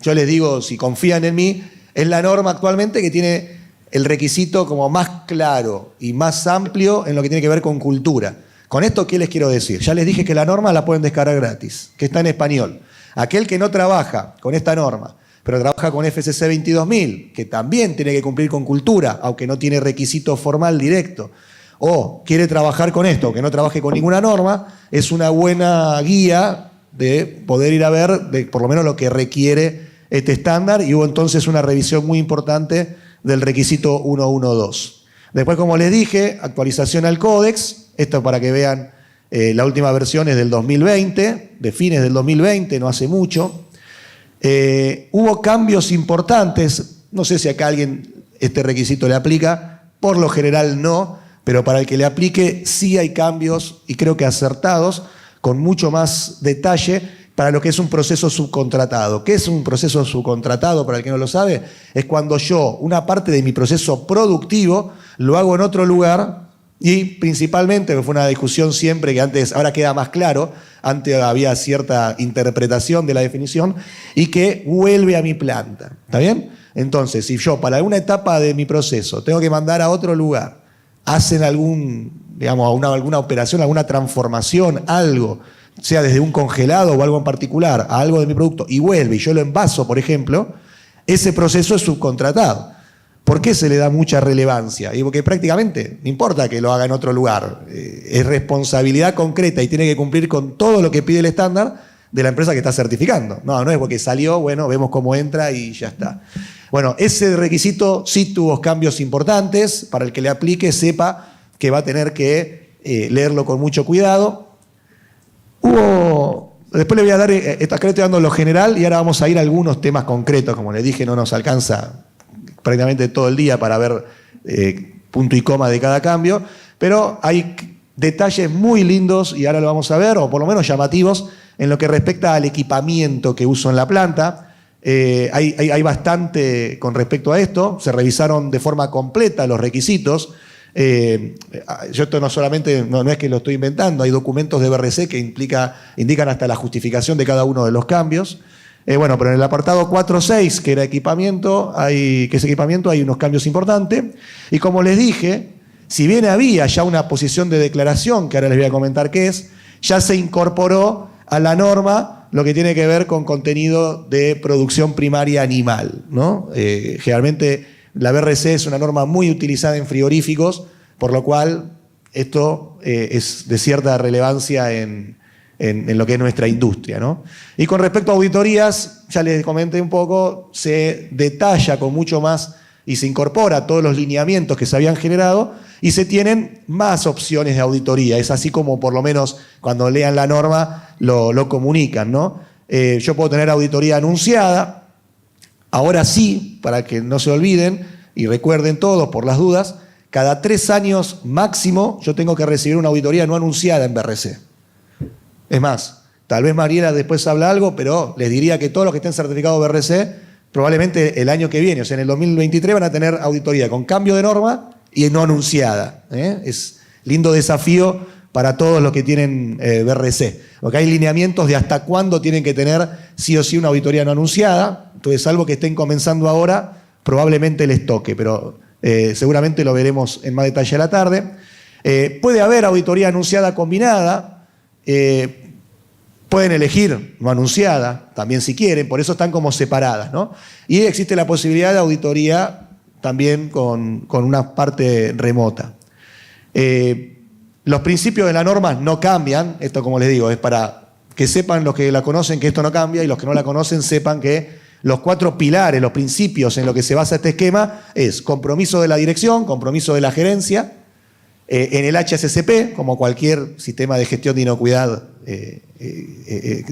yo les digo, si confían en mí, es la norma actualmente que tiene el requisito como más claro y más amplio en lo que tiene que ver con cultura. Con esto, ¿qué les quiero decir? Ya les dije que la norma la pueden descargar gratis, que está en español. Aquel que no trabaja con esta norma, pero trabaja con FCC 22000, que también tiene que cumplir con cultura, aunque no tiene requisito formal directo, o quiere trabajar con esto, que no trabaje con ninguna norma, es una buena guía de poder ir a ver por lo menos lo que requiere este estándar, y hubo entonces una revisión muy importante del requisito 112. Después, como les dije, actualización al códex, esto para que vean, la última versión es del 2020, de fines del 2020, no hace mucho. Hubo cambios importantes, no sé si acá a alguien este requisito le aplica, por lo general no, pero para el que le aplique sí hay cambios, y creo que acertados, con mucho más detalle para lo que es un proceso subcontratado. ¿Qué es un proceso subcontratado? Para el que no lo sabe, es cuando yo una parte de mi proceso productivo lo hago en otro lugar, y principalmente, fue una discusión siempre que antes, ahora queda más claro, antes había cierta interpretación de la definición, y que vuelve a mi planta. ¿Está bien? Entonces, si yo para alguna etapa de mi proceso tengo que mandar a otro lugar, hacen alguna operación, alguna transformación, algo, sea desde un congelado o algo en particular a algo de mi producto, y vuelve y yo lo envaso, por ejemplo, ese proceso es subcontratado. ¿Por qué se le da mucha relevancia? Y porque prácticamente no importa que lo haga en otro lugar, es responsabilidad concreta y tiene que cumplir con todo lo que pide el estándar de la empresa que está certificando. No es porque salió, bueno, vemos cómo entra y ya está. Bueno, ese requisito sí tuvo cambios importantes. Para el que le aplique, sepa que va a tener que leerlo con mucho cuidado. Después le voy a dar, acá le estoy dando lo general, y ahora vamos a ir a algunos temas concretos. Como les dije, no nos alcanza prácticamente todo el día para ver punto y coma de cada cambio, pero hay detalles muy lindos, y ahora lo vamos a ver, o por lo menos llamativos, en lo que respecta al equipamiento que uso en la planta. Hay bastante con respecto a esto. Se revisaron de forma completa los requisitos. Yo esto no es que lo estoy inventando, hay documentos de BRC que indican hasta la justificación de cada uno de los cambios. Pero en el apartado 4.6, que era equipamiento, hay unos cambios importantes. Y como les dije, si bien había ya una posición de declaración, que ahora les voy a comentar qué es, ya se incorporó a la norma lo que tiene que ver con contenido de producción primaria animal, ¿no? Generalmente la BRC es una norma muy utilizada en frigoríficos, por lo cual esto es de cierta relevancia en lo que es nuestra industria, ¿no? Y con respecto a auditorías, ya les comenté un poco, se detalla con mucho más y se incorpora todos los lineamientos que se habían generado, y se tienen más opciones de auditoría. Es así como, por lo menos, cuando lean la norma, lo comunican, ¿no? Yo puedo tener auditoría anunciada. Ahora sí, para que no se olviden y recuerden todos por las dudas, cada 3 años máximo yo tengo que recibir una auditoría no anunciada en BRC. Es más, tal vez Mariela después habla algo, pero les diría que todos los que estén certificados BRC, probablemente el año que viene, o sea, en el 2023, van a tener auditoría con cambio de norma y no anunciada. Es lindo desafío para todos los que tienen BRC, porque hay lineamientos de hasta cuándo tienen que tener sí o sí una auditoría no anunciada. Entonces, salvo que estén comenzando ahora, probablemente les toque, pero seguramente lo veremos en más detalle a la tarde. Puede haber auditoría anunciada combinada. Pueden elegir no anunciada, también si quieren, por eso están como separadas, ¿no? Y existe la posibilidad de auditoría también con una parte remota. Los principios de la norma no cambian, esto como les digo, es para que sepan los que la conocen que esto no cambia, y los que no la conocen sepan que los 4 pilares, los principios en los que se basa este esquema es compromiso de la dirección, compromiso de la gerencia, en el HACCP, como cualquier sistema de gestión de inocuidad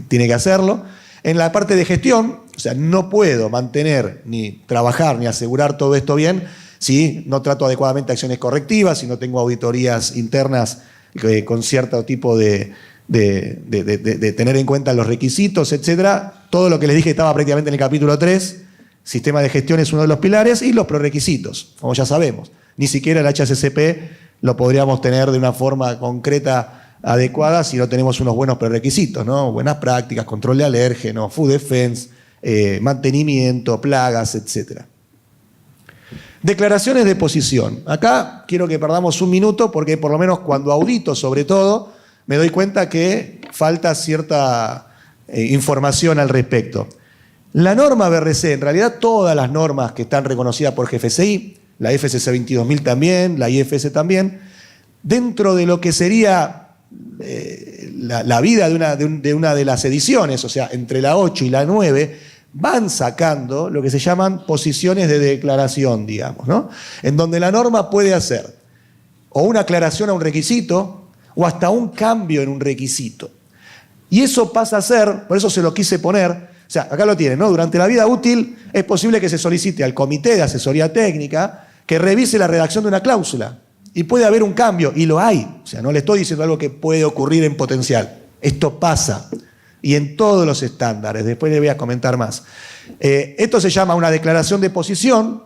tiene que hacerlo. En la parte de gestión, o sea, no puedo mantener, ni trabajar, ni asegurar todo esto bien si no trato adecuadamente acciones correctivas, si no tengo auditorías internas con cierto tipo de tener en cuenta los requisitos, etcétera. Todo lo que les dije estaba prácticamente en el capítulo 3. Sistema de gestión es uno de los pilares, y los prerequisitos, como ya sabemos. Ni siquiera el HACCP lo podríamos tener de una forma concreta adecuada si no tenemos unos buenos prerequisitos, ¿no? Buenas prácticas, control de alérgenos, food defense, mantenimiento, plagas, etc. Declaraciones de posición. Acá quiero que perdamos un minuto porque por lo menos cuando audito sobre todo me doy cuenta que falta cierta información al respecto. La norma BRC, en realidad todas las normas que están reconocidas por GFCI, la FCC 22000 también, la IFS también, dentro de lo que sería la vida de una de las ediciones, o sea, entre la 8 y la 9, van sacando lo que se llaman posiciones de declaración, digamos, ¿no? En donde la norma puede hacer o una aclaración a un requisito o hasta un cambio en un requisito. Y eso pasa a ser, por eso se lo quise poner, o sea, acá lo tienen, ¿no? Durante la vida útil es posible que se solicite al Comité de Asesoría Técnica que revise la redacción de una cláusula. Y puede haber un cambio, y lo hay. O sea, no le estoy diciendo algo que puede ocurrir en potencial. Esto pasa. Y en todos los estándares. Después les voy a comentar más. Esto se llama una declaración de posición.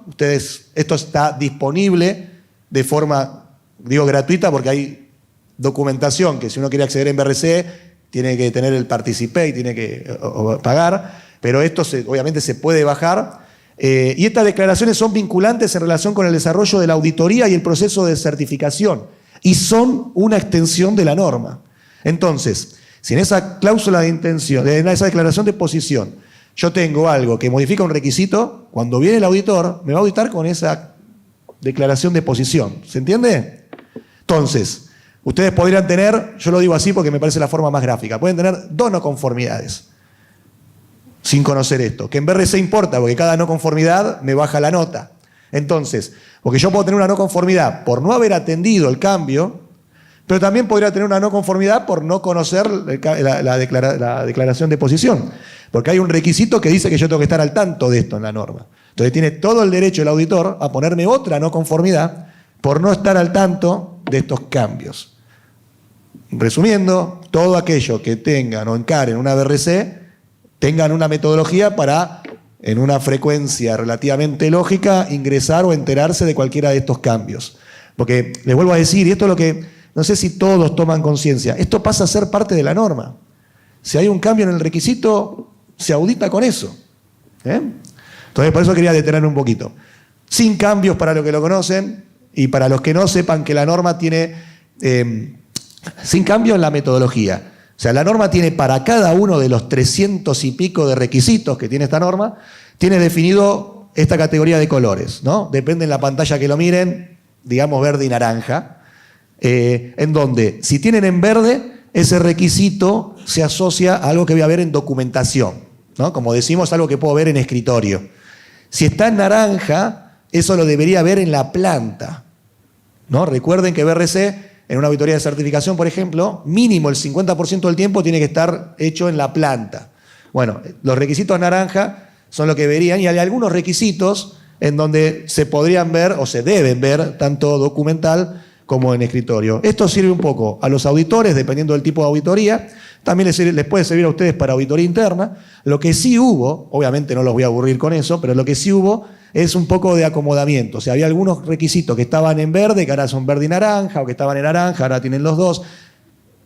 Esto está disponible de forma, digo, gratuita, porque hay documentación que si uno quiere acceder en BRC, tiene que tener el Participate, tiene que pagar. Pero esto obviamente se puede bajar. Y estas declaraciones son vinculantes en relación con el desarrollo de la auditoría y el proceso de certificación. Y son una extensión de la norma. Entonces, si en esa cláusula de intención, en esa declaración de posición, yo tengo algo que modifica un requisito, cuando viene el auditor, me va a auditar con esa declaración de posición. ¿Se entiende? Entonces, ustedes podrían tener, yo lo digo así porque me parece la forma más gráfica, pueden tener 2 no conformidades. Sin conocer esto, que en BRC importa, porque cada no conformidad me baja la nota. Entonces, porque yo puedo tener una no conformidad por no haber atendido el cambio, pero también podría tener una no conformidad por no conocer la declaración de posición, porque hay un requisito que dice que yo tengo que estar al tanto de esto en la norma. Entonces tiene todo el derecho el auditor a ponerme otra no conformidad por no estar al tanto de estos cambios. Resumiendo, todo aquello que tengan o encaren una BRC, tengan una metodología para, en una frecuencia relativamente lógica, ingresar o enterarse de cualquiera de estos cambios. Porque les vuelvo a decir, y esto es lo que no sé si todos toman conciencia, esto pasa a ser parte de la norma. Si hay un cambio en el requisito, se audita con eso. Entonces, por eso quería detenerme un poquito. Sin cambios para los que lo conocen y para los que no sepan que la norma tiene, sin cambio en la metodología. O sea, la norma tiene para cada uno de los 300 y pico de requisitos que tiene esta norma, tiene definido esta categoría de colores, ¿no? Depende en la pantalla que lo miren, digamos verde y naranja, en donde si tienen en verde, ese requisito se asocia a algo que voy a ver en documentación, ¿no? Como decimos, algo que puedo ver en escritorio. Si está en naranja, eso lo debería ver en la planta, ¿no? Recuerden que BRC, en una auditoría de certificación, por ejemplo, mínimo el 50% del tiempo tiene que estar hecho en la planta. Bueno, los requisitos naranja son lo que verían, y hay algunos requisitos en donde se podrían ver o se deben ver tanto documental como en escritorio. Esto sirve un poco a los auditores, dependiendo del tipo de auditoría. También les puede servir a ustedes para auditoría interna. Lo que sí hubo, obviamente no los voy a aburrir con eso, pero lo que sí hubo es un poco de acomodamiento. O sea, había algunos requisitos que estaban en verde, que ahora son verde y naranja, o que estaban en naranja, ahora tienen los dos.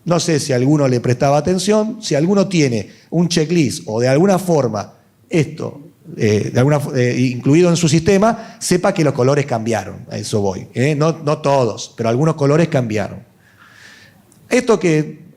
No sé si alguno le prestaba atención. Si alguno tiene un checklist o de alguna forma esto incluido en su sistema, sepa que los colores cambiaron. A eso voy. No todos, pero algunos colores cambiaron. Esto que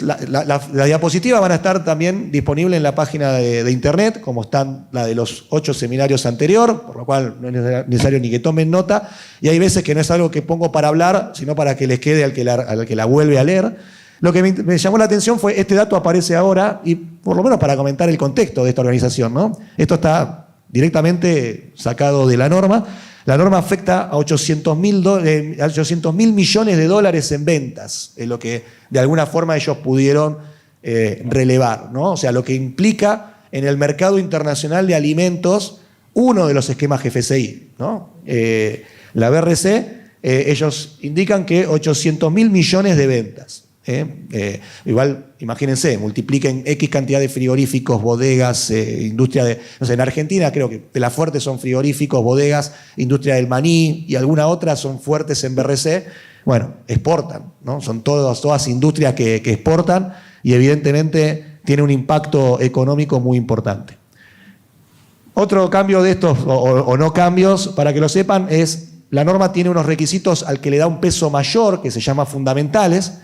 la diapositiva van a estar también disponibles en la página de internet, como están la de los 8 seminarios anterior, por lo cual no es necesario ni que tomen nota, y hay veces que no es algo que pongo para hablar, sino para que les quede al que la vuelve a leer. Lo que me llamó la atención fue, este dato aparece ahora, y por lo menos para comentar el contexto de esta organización, ¿no? Esto está directamente sacado de la norma. La norma afecta a 800.000 millones de dólares en ventas, es lo que de alguna forma ellos pudieron relevar, ¿no? O sea, lo que implica en el mercado internacional de alimentos uno de los esquemas GFCI, ¿no? La BRC, ellos indican que 800.000 millones de ventas. Igual, imagínense, multipliquen X cantidad de frigoríficos, bodegas, industria de... No sé, en Argentina creo que de las fuertes son frigoríficos, bodegas, industria del maní y alguna otra son fuertes en BRC. Bueno, exportan, ¿no? Son todas industrias que exportan y evidentemente tiene un impacto económico muy importante. Otro cambio de estos, o no cambios, para que lo sepan, es la norma tiene unos requisitos al que le da un peso mayor, que se llama fundamentales,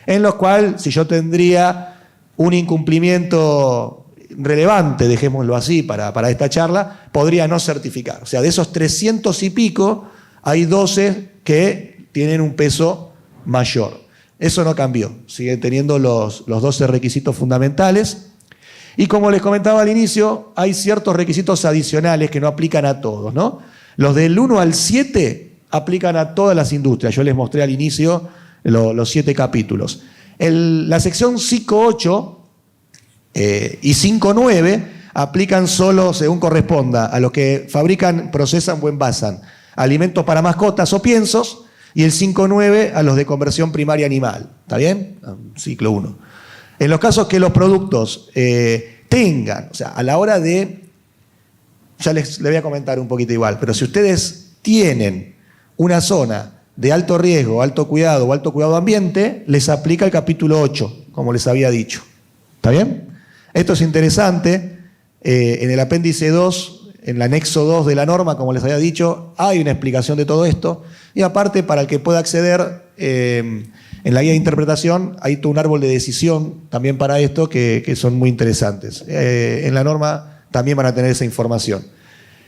en los cuales si yo tendría un incumplimiento relevante, dejémoslo así para esta charla, podría no certificar. O sea, de esos 300 y pico, hay 12 que tienen un peso mayor. Eso no cambió, siguen teniendo los 12 requisitos fundamentales. Y como les comentaba al inicio, hay ciertos requisitos adicionales que no aplican a todos, ¿no? Los del 1 al 7 aplican a todas las industrias. Yo les mostré al inicio los 7 capítulos. La sección 5.8 y 5.9 aplican solo, según corresponda, a los que fabrican, procesan o envasan alimentos para mascotas o piensos, y el 5.9 a los de conversión primaria animal. ¿Está bien? Ciclo 1. En los casos que los productos tengan, o sea, a la hora de, ya les voy a comentar un poquito igual, pero si ustedes tienen una zona de alto riesgo, alto cuidado o alto cuidado ambiente, les aplica el capítulo 8, como les había dicho. ¿Está bien? Esto es interesante. En el apéndice 2, en el anexo 2 de la norma, como les había dicho, hay una explicación de todo esto. Y aparte, para el que pueda acceder, en la guía de interpretación hay todo un árbol de decisión también para esto que son muy interesantes. En la norma también van a tener esa información.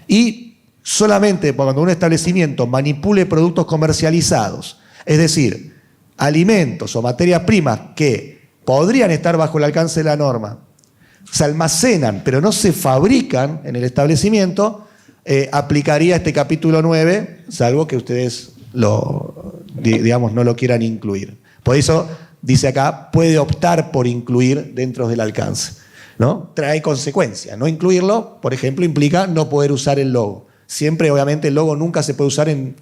Y solamente cuando un establecimiento manipule productos comercializados, es decir, alimentos o materias primas que podrían estar bajo el alcance de la norma, se almacenan pero no se fabrican en el establecimiento, aplicaría este capítulo 9, salvo que ustedes no lo quieran incluir. Por eso, dice acá, puede optar por incluir dentro del alcance, ¿no? Trae consecuencias. No incluirlo, por ejemplo, implica no poder usar el logo. Siempre, obviamente, el logo nunca se puede usar en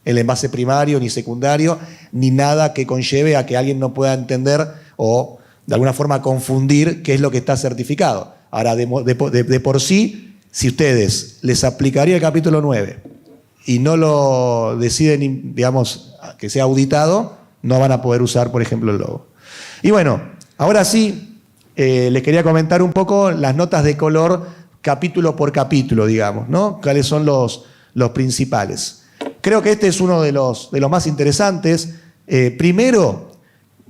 el envase primario ni secundario, ni nada que conlleve a que alguien no pueda entender o de alguna forma confundir qué es lo que está certificado. Ahora, de por sí, si ustedes les aplicaría el capítulo 9 y no lo deciden, digamos, que sea auditado, no van a poder usar, por ejemplo, el logo. Y bueno, ahora sí, les quería comentar un poco las notas de color capítulo por capítulo, digamos, ¿no? ¿Cuáles son los principales? Creo que este es uno de los más interesantes. Primero,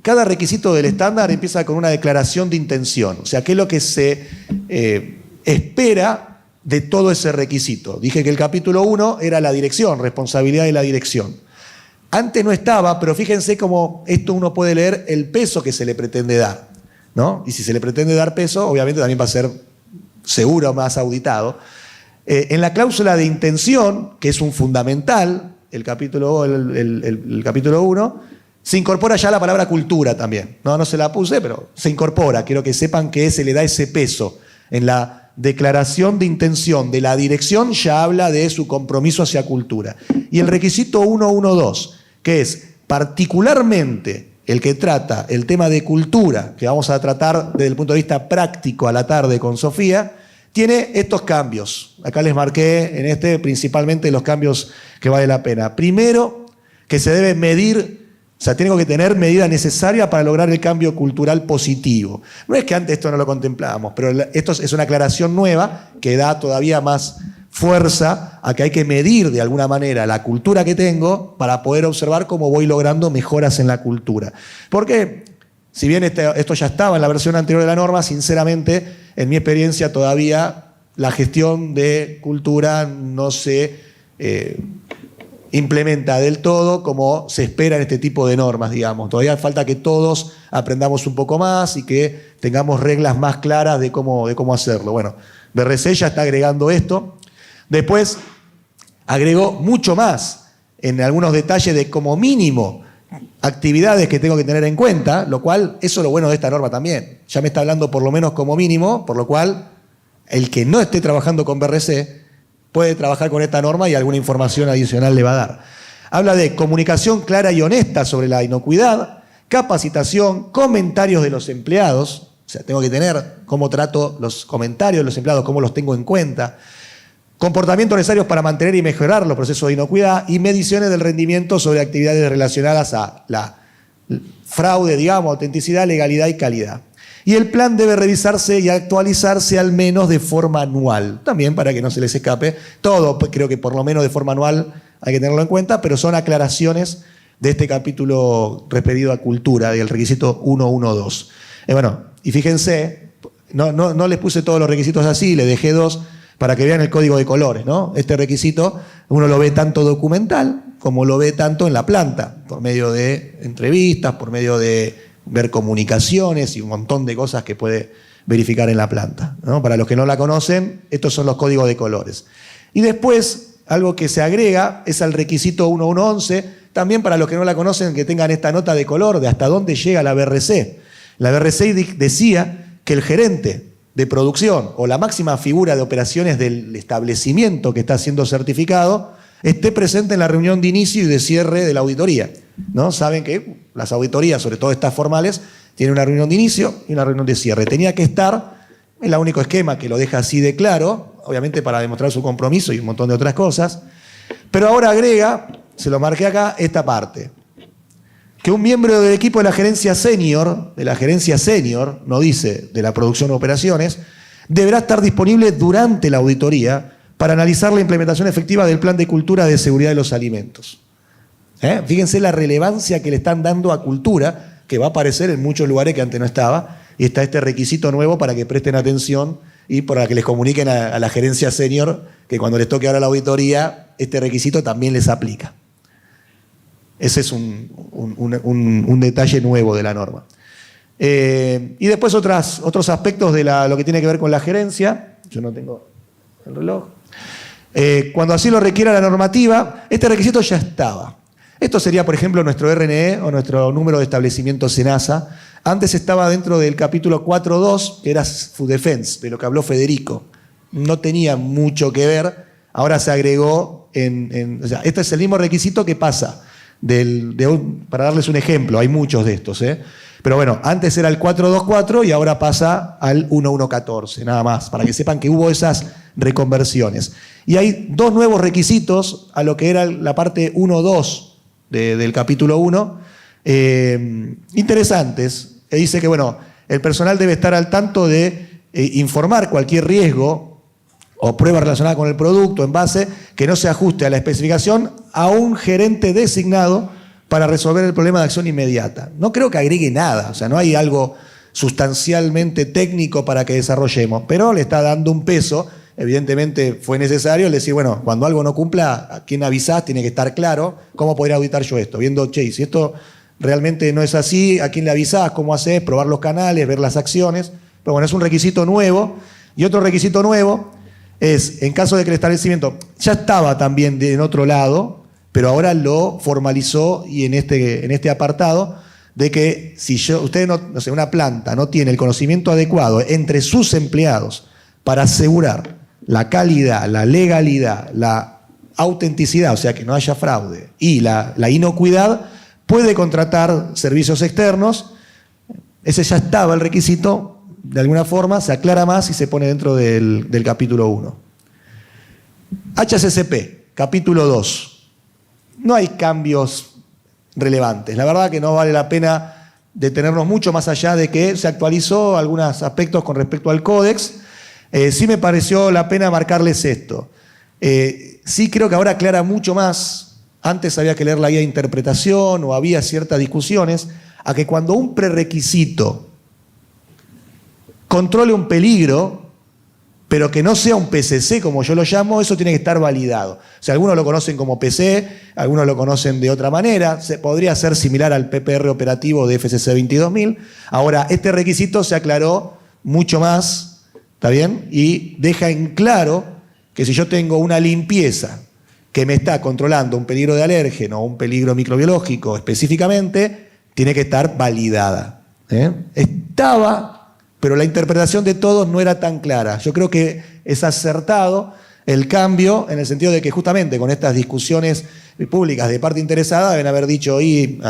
cada requisito del estándar empieza con una declaración de intención. O sea, ¿qué es lo que se espera de todo ese requisito? Dije que el capítulo 1 era la dirección, responsabilidad de la dirección. Antes no estaba, pero fíjense cómo esto uno puede leer el peso que se le pretende dar, ¿no? Y si se le pretende dar peso, obviamente también va a ser seguro más auditado. En la cláusula de intención, que es un fundamental, el capítulo 1, se incorpora ya la palabra cultura también. No se la puse, pero se incorpora. Quiero que sepan que se le da ese peso. En la declaración de intención de la dirección ya habla de su compromiso hacia cultura. Y el requisito 1.1.2, que es particularmente el que trata el tema de cultura, que vamos a tratar desde el punto de vista práctico a la tarde con Sofía, tiene estos cambios. Acá les marqué en principalmente los cambios que vale la pena. Primero, que se debe medir, o sea, tengo que tener medida necesaria para lograr el cambio cultural positivo. No es que antes esto no lo contemplábamos, pero esto es una aclaración nueva que da todavía más fuerza a que hay que medir de alguna manera la cultura que tengo para poder observar cómo voy logrando mejoras en la cultura. Porque, si bien esto ya estaba en la versión anterior de la norma, sinceramente, en mi experiencia todavía la gestión de cultura no se implementa del todo como se espera en este tipo de normas, digamos. Todavía falta que todos aprendamos un poco más y que tengamos reglas más claras de cómo hacerlo. Bueno, BRC ya está agregando esto. Después agregó mucho más en algunos detalles de como mínimo actividades que tengo que tener en cuenta, lo cual, eso es lo bueno de esta norma también. Ya me está hablando por lo menos como mínimo, por lo cual el que no esté trabajando con BRC puede trabajar con esta norma y alguna información adicional le va a dar. Habla de comunicación clara y honesta sobre la inocuidad, capacitación, comentarios de los empleados, o sea, tengo que tener cómo trato los comentarios de los empleados, cómo los tengo en cuenta, comportamientos necesarios para mantener y mejorar los procesos de inocuidad y mediciones del rendimiento sobre actividades relacionadas a la fraude, digamos, autenticidad, legalidad y calidad. Y el plan debe revisarse y actualizarse al menos de forma anual, también para que no se les escape. Todo, pues, creo que por lo menos de forma anual hay que tenerlo en cuenta, pero son aclaraciones de este capítulo referido a cultura, del requisito 112. Bueno, y fíjense, no les puse todos los requisitos así, le dejé 2 para que vean el código de colores, ¿no? Este requisito uno lo ve tanto documental como lo ve tanto en la planta, por medio de entrevistas, por medio de ver comunicaciones y un montón de cosas que puede verificar en la planta, ¿no? Para los que no la conocen, estos son los códigos de colores. Y después, algo que se agrega es al requisito 1111, también para los que no la conocen, que tengan esta nota de color de hasta dónde llega la BRC. La BRC decía que el gerente de producción o la máxima figura de operaciones del establecimiento que está siendo certificado esté presente en la reunión de inicio y de cierre de la auditoría, ¿no? Saben que las auditorías, sobre todo estas formales, tienen una reunión de inicio y una reunión de cierre. Tenía que estar, es el único esquema que lo deja así de claro, obviamente para demostrar su compromiso y un montón de otras cosas, pero ahora agrega, se lo marqué acá, esta parte, que un miembro del equipo de la gerencia senior, no dice de la producción o operaciones, deberá estar disponible durante la auditoría para analizar la implementación efectiva del plan de cultura de seguridad de los alimentos. Fíjense la relevancia que le están dando a cultura, que va a aparecer en muchos lugares que antes no estaba, y está este requisito nuevo para que presten atención y para que les comuniquen a la gerencia senior que cuando les toque ahora la auditoría, este requisito también les aplica. Ese es un detalle nuevo de la norma. Y después otros aspectos de lo que tiene que ver con la gerencia. Yo no tengo el reloj. Cuando así lo requiera la normativa, este requisito ya estaba. Esto sería, por ejemplo, nuestro RNE o nuestro número de establecimiento SENASA. Antes estaba dentro del capítulo 4.2, que era Food Defense, de lo que habló Federico. No tenía mucho que ver, ahora se agregó o sea, este es el mismo requisito que pasa. Para darles un ejemplo, hay muchos de estos, pero bueno, antes era el 424 y ahora pasa al 1114, nada más, para que sepan que hubo esas reconversiones. Y hay 2 nuevos requisitos a lo que era la parte 1.2 del capítulo 1, interesantes. Dice que bueno, el personal debe estar al tanto de informar cualquier riesgo o prueba relacionada con el producto, envase, que no se ajuste a la especificación a un gerente designado para resolver el problema de acción inmediata. No creo que agregue nada, o sea, no hay algo sustancialmente técnico para que desarrollemos, pero le está dando un peso. Evidentemente fue necesario decir, bueno, cuando algo no cumpla, ¿a quién avisás? Tiene que estar claro. ¿Cómo podría auditar yo esto? Viendo, che, si esto realmente no es así, ¿a quién le avisás? ¿Cómo haces? Probar los canales, ver las acciones. Pero bueno, es un requisito nuevo. Y otro requisito nuevo es, en caso de que el establecimiento ya estaba también en otro lado, pero ahora lo formalizó y en este apartado, de que si usted no sé, una planta no tiene el conocimiento adecuado entre sus empleados para asegurar la calidad, la legalidad, la autenticidad, o sea que no haya fraude, y la inocuidad, puede contratar servicios externos. Ese ya estaba el requisito. De alguna forma se aclara más y se pone dentro del capítulo 1. HACCP, capítulo 2. No hay cambios relevantes. La verdad que no vale la pena detenernos mucho más allá de que se actualizó algunos aspectos con respecto al códex. Sí me pareció la pena marcarles esto. Sí creo que ahora aclara mucho más. Antes había que leer la guía de interpretación o había ciertas discusiones, a que cuando un prerequisito controle un peligro, pero que no sea un PCC, como yo lo llamo, eso tiene que estar validado. O sea, algunos lo conocen como PC, algunos lo conocen de otra manera, podría ser similar al PPR operativo de FCC 22000. Ahora, este requisito se aclaró mucho más, ¿está bien? Y deja en claro que si yo tengo una limpieza que me está controlando un peligro de alérgeno o un peligro microbiológico específicamente, tiene que estar validada. Estaba, pero la interpretación de todos no era tan clara. Yo creo que es acertado el cambio en el sentido de que justamente con estas discusiones públicas de parte interesada deben haber dicho,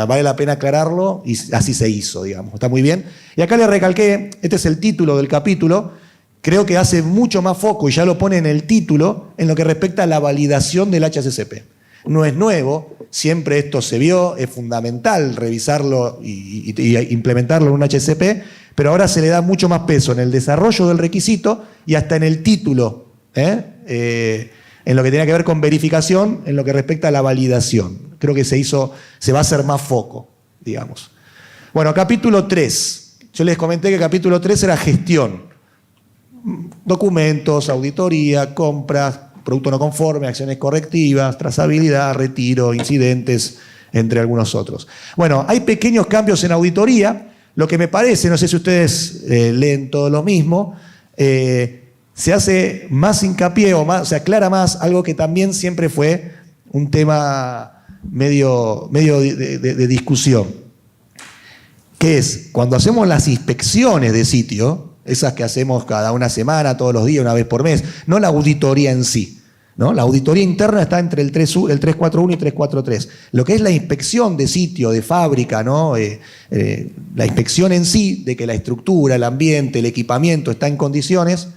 vale la pena aclararlo, y así se hizo, digamos. Está muy bien. Y acá le recalqué, este es el título del capítulo, creo que hace mucho más foco, y ya lo pone en el título, en lo que respecta a la validación del HACCP. No es nuevo, siempre esto se vio, es fundamental revisarlo y implementarlo en un HACCP, pero ahora se le da mucho más peso en el desarrollo del requisito y hasta en el título, en lo que tiene que ver con verificación, en lo que respecta a la validación. Creo que se va a hacer más foco, digamos. Bueno, capítulo 3. Yo les comenté que capítulo 3 era gestión. Documentos, auditoría, compras, producto no conforme, acciones correctivas, trazabilidad, retiro, incidentes, entre algunos otros. Bueno, hay pequeños cambios en auditoría. Lo que me parece, no sé si ustedes leen todo lo mismo, se hace más hincapié o se aclara más algo que también siempre fue un tema medio de discusión, que es cuando hacemos las inspecciones de sitio, esas que hacemos cada una semana, todos los días, una vez por mes, no la auditoría en sí, ¿no? La auditoría interna está entre el 341 y 343. Lo que es la inspección de sitio, de fábrica, ¿no? La inspección en sí, de que la estructura, el ambiente, el equipamiento está en condiciones,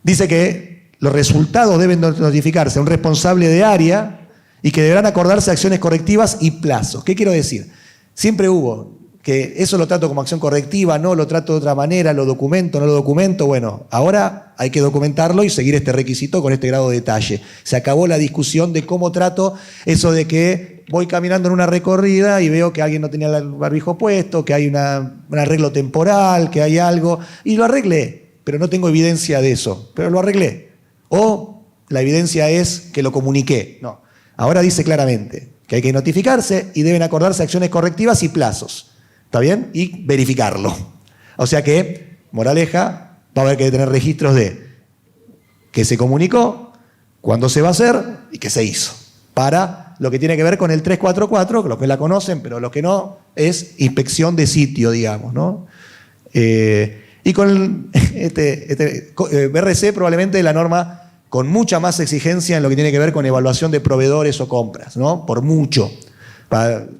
dice que los resultados deben notificarse a un responsable de área y que deberán acordarse acciones correctivas y plazos. ¿Qué quiero decir? Siempre hubo que eso lo trato como acción correctiva, no lo trato de otra manera, lo documento, no lo documento. Bueno, ahora hay que documentarlo y seguir este requisito con este grado de detalle. Se acabó la discusión de cómo trato eso de que voy caminando en una recorrida y veo que alguien no tenía el barbijo puesto, que hay un arreglo temporal, que hay algo, y lo arreglé, pero no tengo evidencia de eso, pero lo arreglé. O la evidencia es que lo comuniqué. No, ahora dice claramente que hay que notificarse y deben acordarse acciones correctivas y plazos. ¿Está bien? Y verificarlo. O sea que, moraleja, va a haber que tener registros de que se comunicó, cuándo se va a hacer y qué se hizo. Para lo que tiene que ver con el 344, los que la conocen, pero los que no, es inspección de sitio, digamos, ¿no? Y con BRC probablemente la norma con mucha más exigencia en lo que tiene que ver con evaluación de proveedores o compras, ¿no? Por mucho.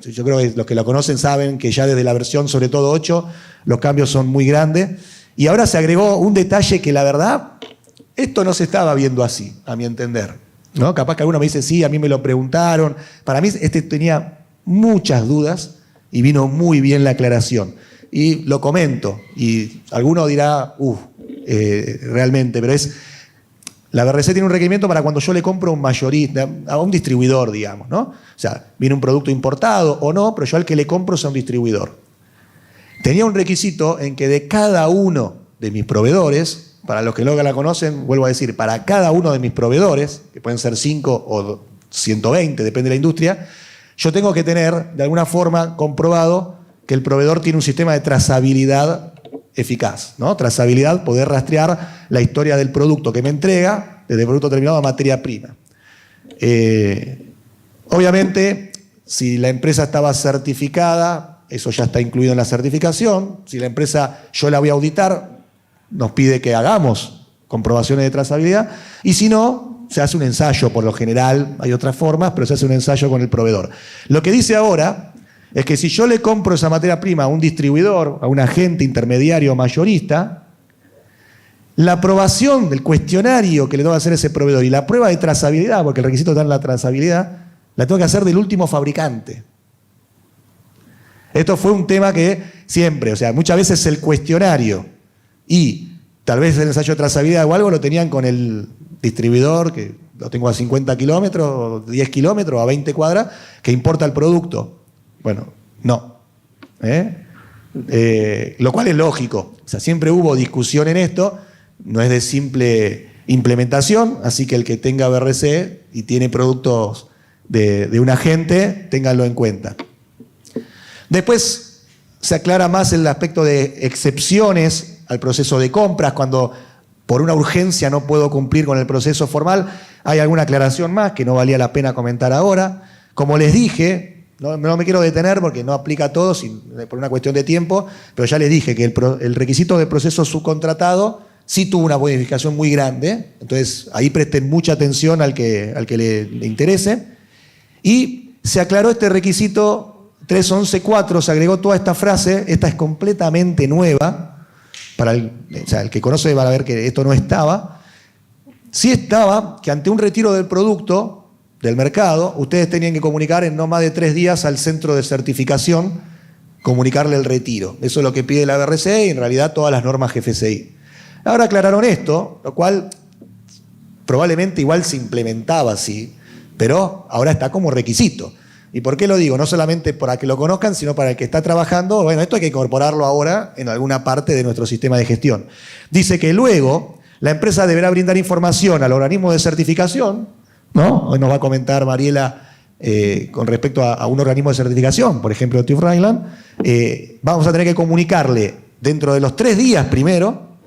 Yo creo que los que la conocen saben que ya desde la versión, sobre todo 8, los cambios son muy grandes. Y ahora se agregó un detalle que la verdad, esto no se estaba viendo así, a mi entender, ¿no? Capaz que alguno me dice, sí, a mí me lo preguntaron. Para mí tenía muchas dudas y vino muy bien la aclaración. Y lo comento, y alguno dirá, realmente, pero la BRC tiene un requerimiento para cuando yo le compro a un mayorista, a un distribuidor, digamos, ¿no? O sea, viene un producto importado o no, pero yo al que le compro es a un distribuidor. Tenía un requisito en que de cada uno de mis proveedores, para los que no la conocen, vuelvo a decir, para cada uno de mis proveedores, que pueden ser 5 o 120, depende de la industria, yo tengo que tener, de alguna forma, comprobado que el proveedor tiene un sistema de trazabilidad eficaz, ¿no? Trazabilidad, poder rastrear la historia del producto que me entrega, desde el producto terminado a materia prima. Obviamente, si la empresa estaba certificada, eso ya está incluido en la certificación. Si la empresa yo la voy a auditar, nos pide que hagamos comprobaciones de trazabilidad. Y si no, se hace un ensayo por lo general, hay otras formas, pero se hace un ensayo con el proveedor. Lo que dice ahora es que si yo le compro esa materia prima a un distribuidor, a un agente intermediario mayorista, la aprobación del cuestionario que le tengo que hacer a ese proveedor y la prueba de trazabilidad, porque el requisito está en la trazabilidad, la tengo que hacer del último fabricante. Esto fue un tema que siempre, o sea, muchas veces el cuestionario y tal vez el ensayo de trazabilidad o algo lo tenían con el distribuidor, que lo tengo a 50 kilómetros, 10 kilómetros, a 20 cuadras, que importa el producto. Bueno, no. Lo cual es lógico. O sea, siempre hubo discusión en esto, no es de simple implementación, así que el que tenga BRC y tiene productos de un agente, ténganlo en cuenta. Después se aclara más el aspecto de excepciones al proceso de compras, cuando por una urgencia no puedo cumplir con el proceso formal. Hay alguna aclaración más que no valía la pena comentar ahora. Como les dije, no me quiero detener porque no aplica a todos por una cuestión de tiempo, pero ya les dije que el requisito de proceso subcontratado sí tuvo una bonificación muy grande, entonces ahí presten mucha atención al que le interese. Y se aclaró este requisito 311.4, se agregó toda esta frase, esta es completamente nueva, O sea, el que conoce va a ver que esto no estaba. Sí estaba que ante un retiro del producto del mercado, ustedes tenían que comunicar en no más de 3 días al centro de certificación, comunicarle el retiro. Eso es lo que pide la BRC y en realidad todas las normas GFCI. Ahora aclararon esto, lo cual probablemente igual se implementaba así, pero ahora está como requisito. ¿Y por qué lo digo? No solamente para que lo conozcan, sino para el que está trabajando. Bueno, esto hay que incorporarlo ahora en alguna parte de nuestro sistema de gestión. Dice que luego la empresa deberá brindar información al organismo de certificación, ¿no? Hoy nos va a comentar Mariela con respecto a un organismo de certificación, por ejemplo, TÜV Rheinland. Vamos a tener que comunicarle dentro de los 3 días primero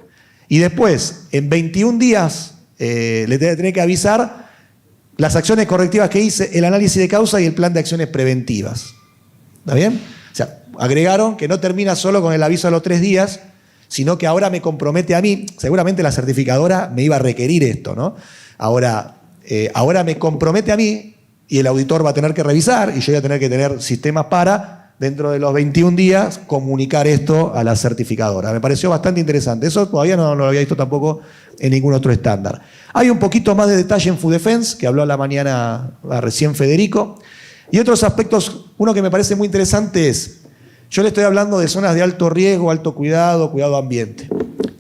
y después, en 21 días, le tiene que avisar las acciones correctivas que hice, el análisis de causa y el plan de acciones preventivas. ¿Está bien? O sea, agregaron que no termina solo con el aviso a los 3 días, sino que ahora me compromete a mí. Seguramente la certificadora me iba a requerir esto, ¿no? Ahora me compromete a mí y el auditor va a tener que revisar y yo voy a tener que tener sistemas para, dentro de los 21 días, comunicar esto a la certificadora. Me pareció bastante interesante. Eso todavía no lo había visto tampoco en ningún otro estándar. Hay un poquito más de detalle en Food Defense, que habló a la mañana recién Federico. Y otros aspectos, uno que me parece muy interesante es, yo le estoy hablando de zonas de alto riesgo, alto cuidado, cuidado ambiente.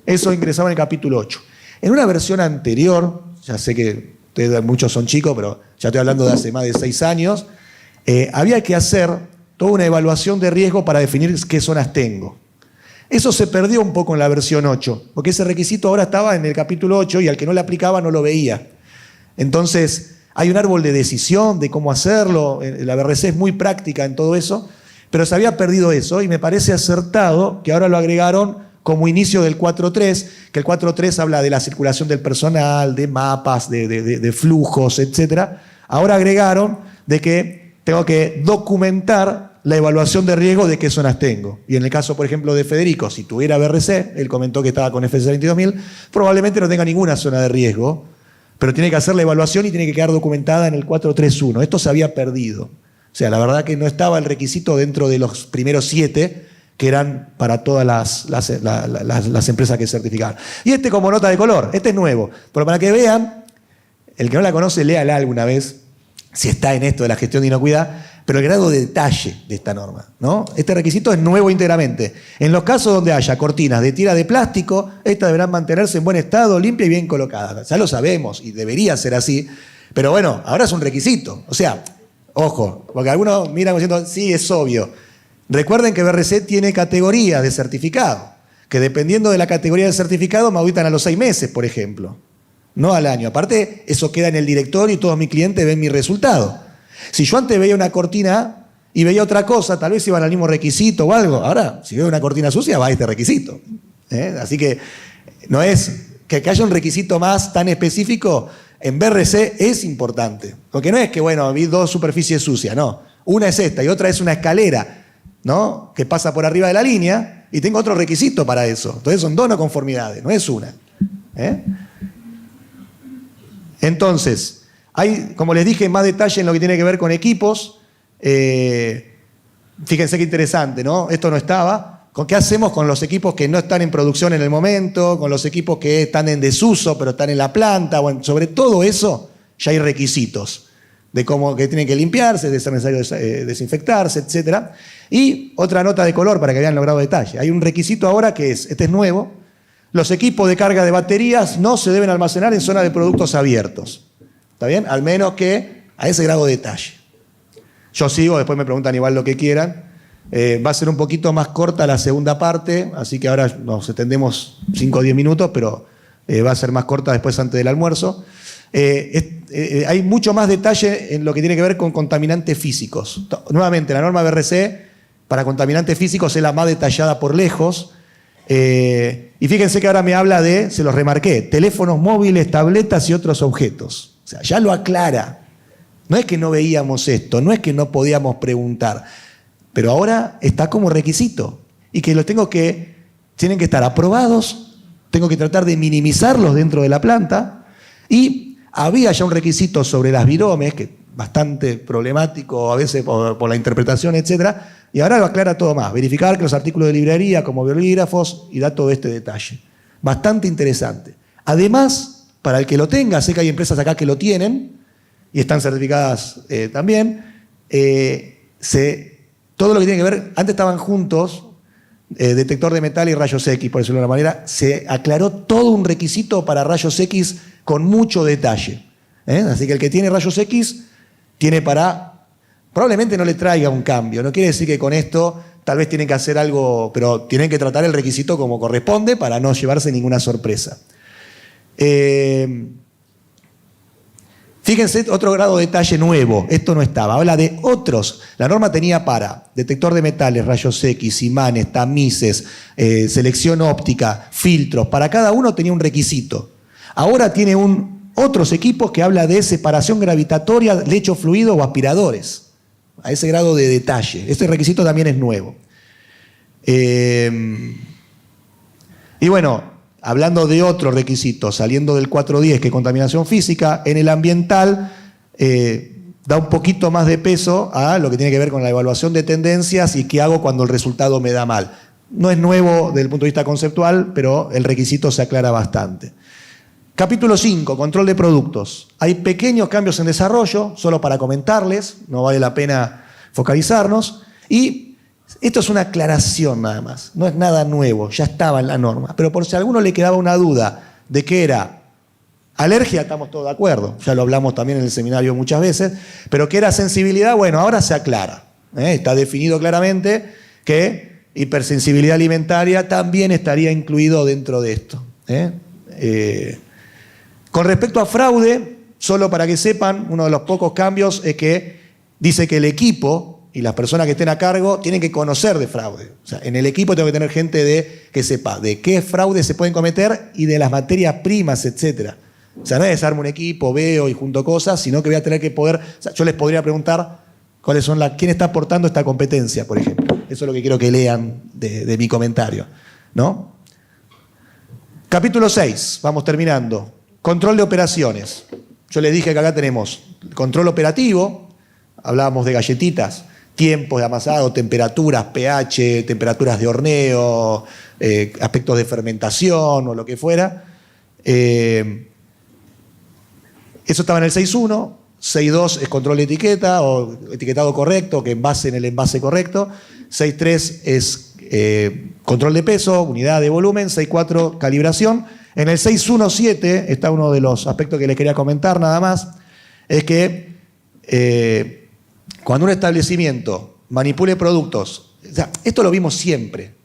Eso ingresaba en el capítulo 8. En una versión anterior, ya sé que ustedes muchos son chicos, pero ya estoy hablando de hace más de 6 años, había que hacer toda una evaluación de riesgo para definir qué zonas tengo. Eso se perdió un poco en la versión 8, porque ese requisito ahora estaba en el capítulo 8 y al que no le aplicaba no lo veía. Entonces, hay un árbol de decisión de cómo hacerlo, la BRC es muy práctica en todo eso, pero se había perdido eso y me parece acertado que ahora lo agregaron como inicio del 4.3, que el 4.3 habla de la circulación del personal, de mapas, de flujos, etc. Ahora agregaron de que tengo que documentar la evaluación de riesgo de qué zonas tengo. Y en el caso, por ejemplo, de Federico, si tuviera BRC, él comentó que estaba con FS 22000, probablemente no tenga ninguna zona de riesgo, pero tiene que hacer la evaluación y tiene que quedar documentada en el 431. Esto se había perdido. O sea, la verdad que no estaba el requisito dentro de los primeros 7 que eran para todas las empresas que certificaban. Y este como nota de color, este es nuevo. Pero para que vean, el que no la conoce, léala alguna vez, si está en esto de la gestión de inocuidad, pero el grado de detalle de esta norma, ¿no? Este requisito es nuevo íntegramente. En los casos donde haya cortinas de tira de plástico, estas deberán mantenerse en buen estado, limpias y bien colocadas. Ya lo sabemos y debería ser así, pero bueno, ahora es un requisito. O sea, ojo, porque algunos miran diciendo, sí, es obvio. Recuerden que BRC tiene categorías de certificado, que dependiendo de la categoría de certificado me auditan a los 6 meses, por ejemplo, no al año. Aparte, eso queda en el directorio y todos mis clientes ven mi resultado. Si yo antes veía una cortina y veía otra cosa, tal vez iban al mismo requisito o algo. Ahora, si veo una cortina sucia, va a este requisito. Así que no es que haya un requisito más tan específico. En BRC es importante. Porque no es que, bueno, vi 2 superficies sucias, no. Una es esta y otra es una escalera, ¿no? Que pasa por arriba de la línea y tengo otro requisito para eso. Entonces son 2 no conformidades, no es una. Entonces, hay, como les dije, más detalle en lo que tiene que ver con equipos. Fíjense qué interesante, ¿no? Esto no estaba. ¿Qué hacemos con los equipos que no están en producción en el momento? Con los equipos que están en desuso, pero están en la planta. Bueno, sobre todo eso ya hay requisitos de cómo que tienen que limpiarse, de ser necesario desinfectarse, etc. Y otra nota de color para que vean logrado detalle. Hay un requisito ahora que es, este es nuevo, los equipos de carga de baterías no se deben almacenar en zonas de productos abiertos. ¿Está bien? Al menos que a ese grado de detalle. Yo sigo, después me preguntan igual lo que quieran. Va a ser un poquito más corta la segunda parte, así que ahora nos extendemos 5 o 10 minutos, pero va a ser más corta después antes del almuerzo. Hay mucho más detalle en lo que tiene que ver con contaminantes físicos. Nuevamente, la norma BRC para contaminantes físicos es la más detallada por lejos. Y fíjense que ahora me habla de, se los remarqué, teléfonos móviles, tabletas y otros objetos. O sea, ya lo aclara. No es que no veíamos esto, no es que no podíamos preguntar, pero ahora está como requisito y que tienen que estar aprobados, tengo que tratar de minimizarlos dentro de la planta y había ya un requisito sobre las viromes, que bastante problemático a veces por la interpretación, etc. Y ahora lo aclara todo más. Verificar que los artículos de librería como bolígrafos y da todo este detalle. Bastante interesante. Además, para el que lo tenga, sé que hay empresas acá que lo tienen y están certificadas también, todo lo que tiene que ver, antes estaban juntos, detector de metal y rayos X, por decirlo de una manera, se aclaró todo un requisito para rayos X con mucho detalle. Así que el que tiene rayos X tiene probablemente no le traiga un cambio, no quiere decir que con esto tal vez tienen que hacer algo, pero tienen que tratar el requisito como corresponde para no llevarse ninguna sorpresa. Fíjense, otro grado de detalle nuevo, esto no estaba, habla de otros. La norma tenía para detector de metales, rayos X, imanes, tamices, selección óptica, filtros, para cada uno tenía un requisito. Ahora tiene otros equipos que habla de separación gravitatoria, lecho fluido o aspiradores, a ese grado de detalle. Este requisito también es nuevo. Y bueno, hablando de otro requisito, saliendo del 410, que es contaminación física, en el ambiental da un poquito más de peso a lo que tiene que ver con la evaluación de tendencias y qué hago cuando el resultado me da mal. No es nuevo desde el punto de vista conceptual, pero el requisito se aclara bastante. Capítulo 5, control de productos. Hay pequeños cambios en desarrollo, solo para comentarles, no vale la pena focalizarnos. Y esto es una aclaración nada más, no es nada nuevo, ya estaba en la norma. Pero por si a alguno le quedaba una duda de qué era alergia, estamos todos de acuerdo, ya lo hablamos también en el seminario muchas veces, pero qué era sensibilidad, bueno, ahora se aclara. Está definido claramente que hipersensibilidad alimentaria también estaría incluido dentro de esto. Con respecto a fraude, solo para que sepan, uno de los pocos cambios es que dice que el equipo y las personas que estén a cargo tienen que conocer de fraude. O sea, en el equipo tengo que tener gente que sepa de qué fraude se pueden cometer y de las materias primas, etc. O sea, no es desarmo un equipo, veo y junto cosas, sino que voy a tener que poder... O sea, yo les podría preguntar quién está aportando esta competencia, por ejemplo. Eso es lo que quiero que lean de mi comentario, ¿no? Capítulo 6, vamos terminando. Control de operaciones. Yo les dije que acá tenemos control operativo, hablábamos de galletitas, tiempos de amasado, temperaturas, pH, temperaturas de horneo, aspectos de fermentación o lo que fuera. Eso estaba en el 6.1. 6.2 es control de etiqueta o etiquetado correcto, que envase en el envase correcto. 6.3 es control de peso, unidad de volumen. 6.4 calibración. En el 6.1.7 está uno de los aspectos que les quería comentar nada más, es que cuando un establecimiento manipule productos, o sea, esto lo vimos siempre,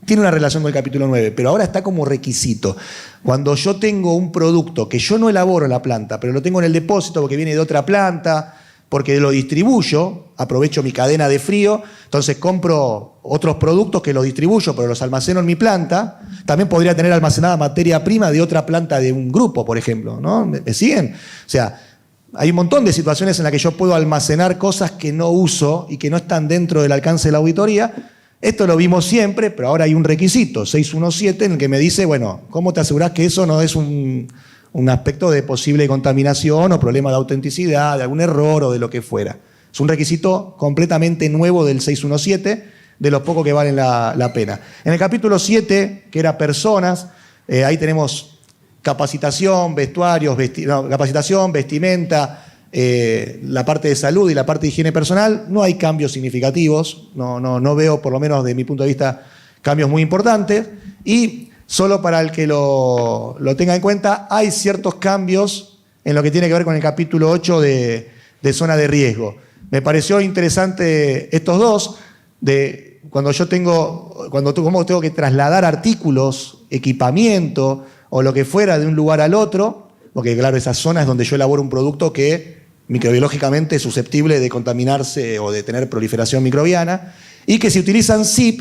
tiene una relación con el capítulo 9, pero ahora está como requisito. Cuando yo tengo un producto que yo no elaboro en la planta, pero lo tengo en el depósito porque viene de otra planta, porque lo distribuyo, aprovecho mi cadena de frío, entonces compro otros productos que los distribuyo, pero los almaceno en mi planta, también podría tener almacenada materia prima de otra planta de un grupo, por ejemplo, ¿no? ¿Me siguen? O sea, hay un montón de situaciones en las que yo puedo almacenar cosas que no uso y que no están dentro del alcance de la auditoría. Esto lo vimos siempre, pero ahora hay un requisito, 6.1.7, en el que me dice, bueno, ¿cómo te aseguras que eso no es un aspecto de posible contaminación o problema de autenticidad, de algún error o de lo que fuera? Es un requisito completamente nuevo del 6.1.7, de los pocos que valen la pena. En el capítulo 7, que era personas, ahí tenemos capacitación, vestuarios, capacitación, vestimenta, la parte de salud y la parte de higiene personal. No hay cambios significativos, no veo, por lo menos de mi punto de vista, cambios muy importantes. Y solo para el que lo tenga en cuenta, hay ciertos cambios en lo que tiene que ver con el capítulo 8 de zona de riesgo. Me pareció interesante estos dos, de cómo tengo que trasladar artículos, equipamiento o lo que fuera de un lugar al otro, porque claro, esa zona es donde yo elaboro un producto que microbiológicamente es susceptible de contaminarse o de tener proliferación microbiana, y que si utilizan SIP,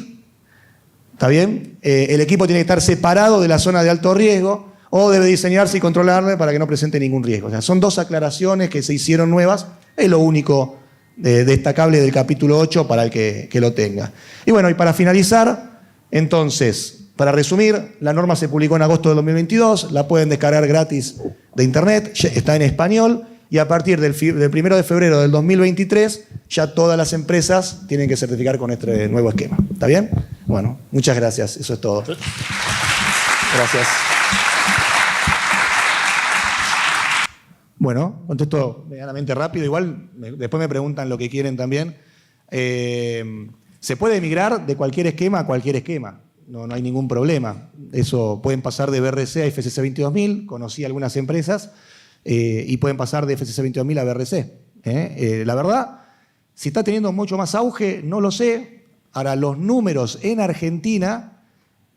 ¿está bien? El equipo tiene que estar separado de la zona de alto riesgo o debe diseñarse y controlarle para que no presente ningún riesgo. O sea, son dos aclaraciones que se hicieron nuevas, es lo único destacable del capítulo 8 para el que lo tenga. Y bueno, y para finalizar, entonces, para resumir, la norma se publicó en agosto de 2022, la pueden descargar gratis de internet, está en español, y a partir del 1 de febrero del 2023 ya todas las empresas tienen que certificar con este nuevo esquema. ¿Está bien? Bueno, muchas gracias. Eso es todo. Gracias. Bueno, contesto medianamente rápido. Igual después me preguntan lo que quieren también. Se puede migrar de cualquier esquema a cualquier esquema. No hay ningún problema. Eso pueden pasar de BRC a FCC 22000. Conocí algunas empresas y pueden pasar de FCC 22000 a BRC. La verdad, si está teniendo mucho más auge, no lo sé. Ahora, los números en Argentina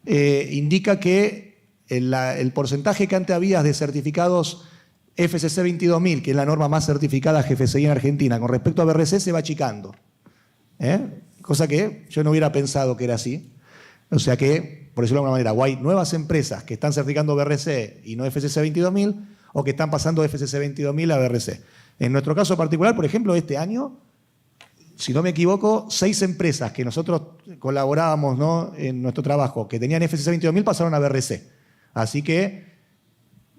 indica que el porcentaje que antes había de certificados FCC 22000, que es la norma más certificada GFCI en Argentina, con respecto a BRC se va achicando. Cosa que yo no hubiera pensado que era así. O sea que, por decirlo de alguna manera, o hay nuevas empresas que están certificando BRC y no FCC 22000, o que están pasando de FCC 22000 a BRC. En nuestro caso particular, por ejemplo, este año, si no me equivoco, 6 empresas que nosotros colaborábamos, ¿no?, en nuestro trabajo, que tenían FCC 22000 pasaron a BRC. Así que,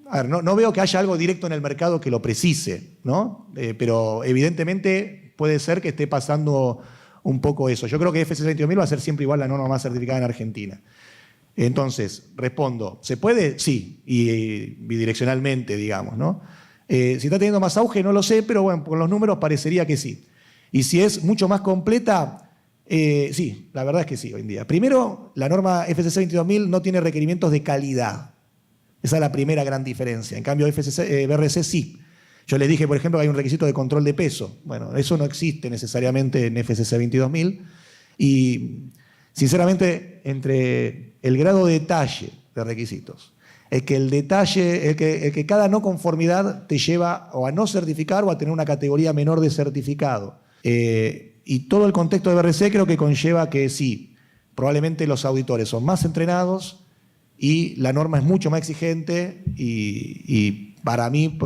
a ver, no veo que haya algo directo en el mercado que lo precise, ¿no? Pero evidentemente puede ser que esté pasando un poco eso. Yo creo que FCC 22000 va a ser siempre igual la norma más certificada en Argentina. Entonces, respondo, ¿se puede? Sí, y bidireccionalmente, digamos, ¿no? Si está teniendo más auge, no lo sé, pero bueno, con los números parecería que sí. Y si es mucho más completa, sí, la verdad es que sí, hoy en día. Primero, la norma FCC 22000 no tiene requerimientos de calidad. Esa es la primera gran diferencia. En cambio, BRC sí. Yo les dije, por ejemplo, que hay un requisito de control de peso. Bueno, eso no existe necesariamente en FCC 22000. Y, sinceramente, entre el grado de detalle de requisitos, el que cada no conformidad te lleva o a no certificar o a tener una categoría menor de certificado. Y todo el contexto de BRC creo que conlleva que sí, probablemente los auditores son más entrenados y la norma es mucho más exigente y para mí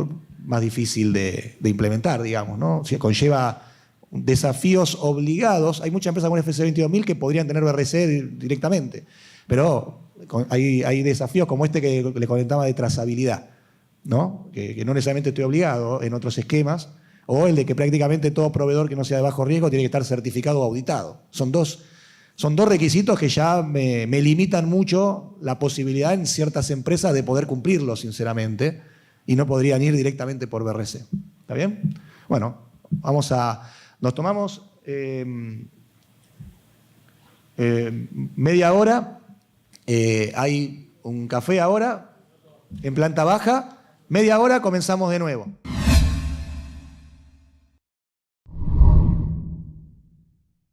más difícil de implementar, digamos, ¿no? O sea, conlleva desafíos obligados. Hay muchas empresas con FCC 22000 que podrían tener BRC directamente, pero hay desafíos como este que le comentaba de trazabilidad, ¿no? Que no necesariamente estoy obligado en otros esquemas, o el de que prácticamente todo proveedor que no sea de bajo riesgo tiene que estar certificado o auditado. Son dos requisitos que ya me limitan mucho la posibilidad en ciertas empresas de poder cumplirlos, sinceramente, y no podrían ir directamente por BRC. ¿Está bien? Bueno, nos tomamos media hora. Hay un café ahora en planta baja. Media hora, comenzamos de nuevo.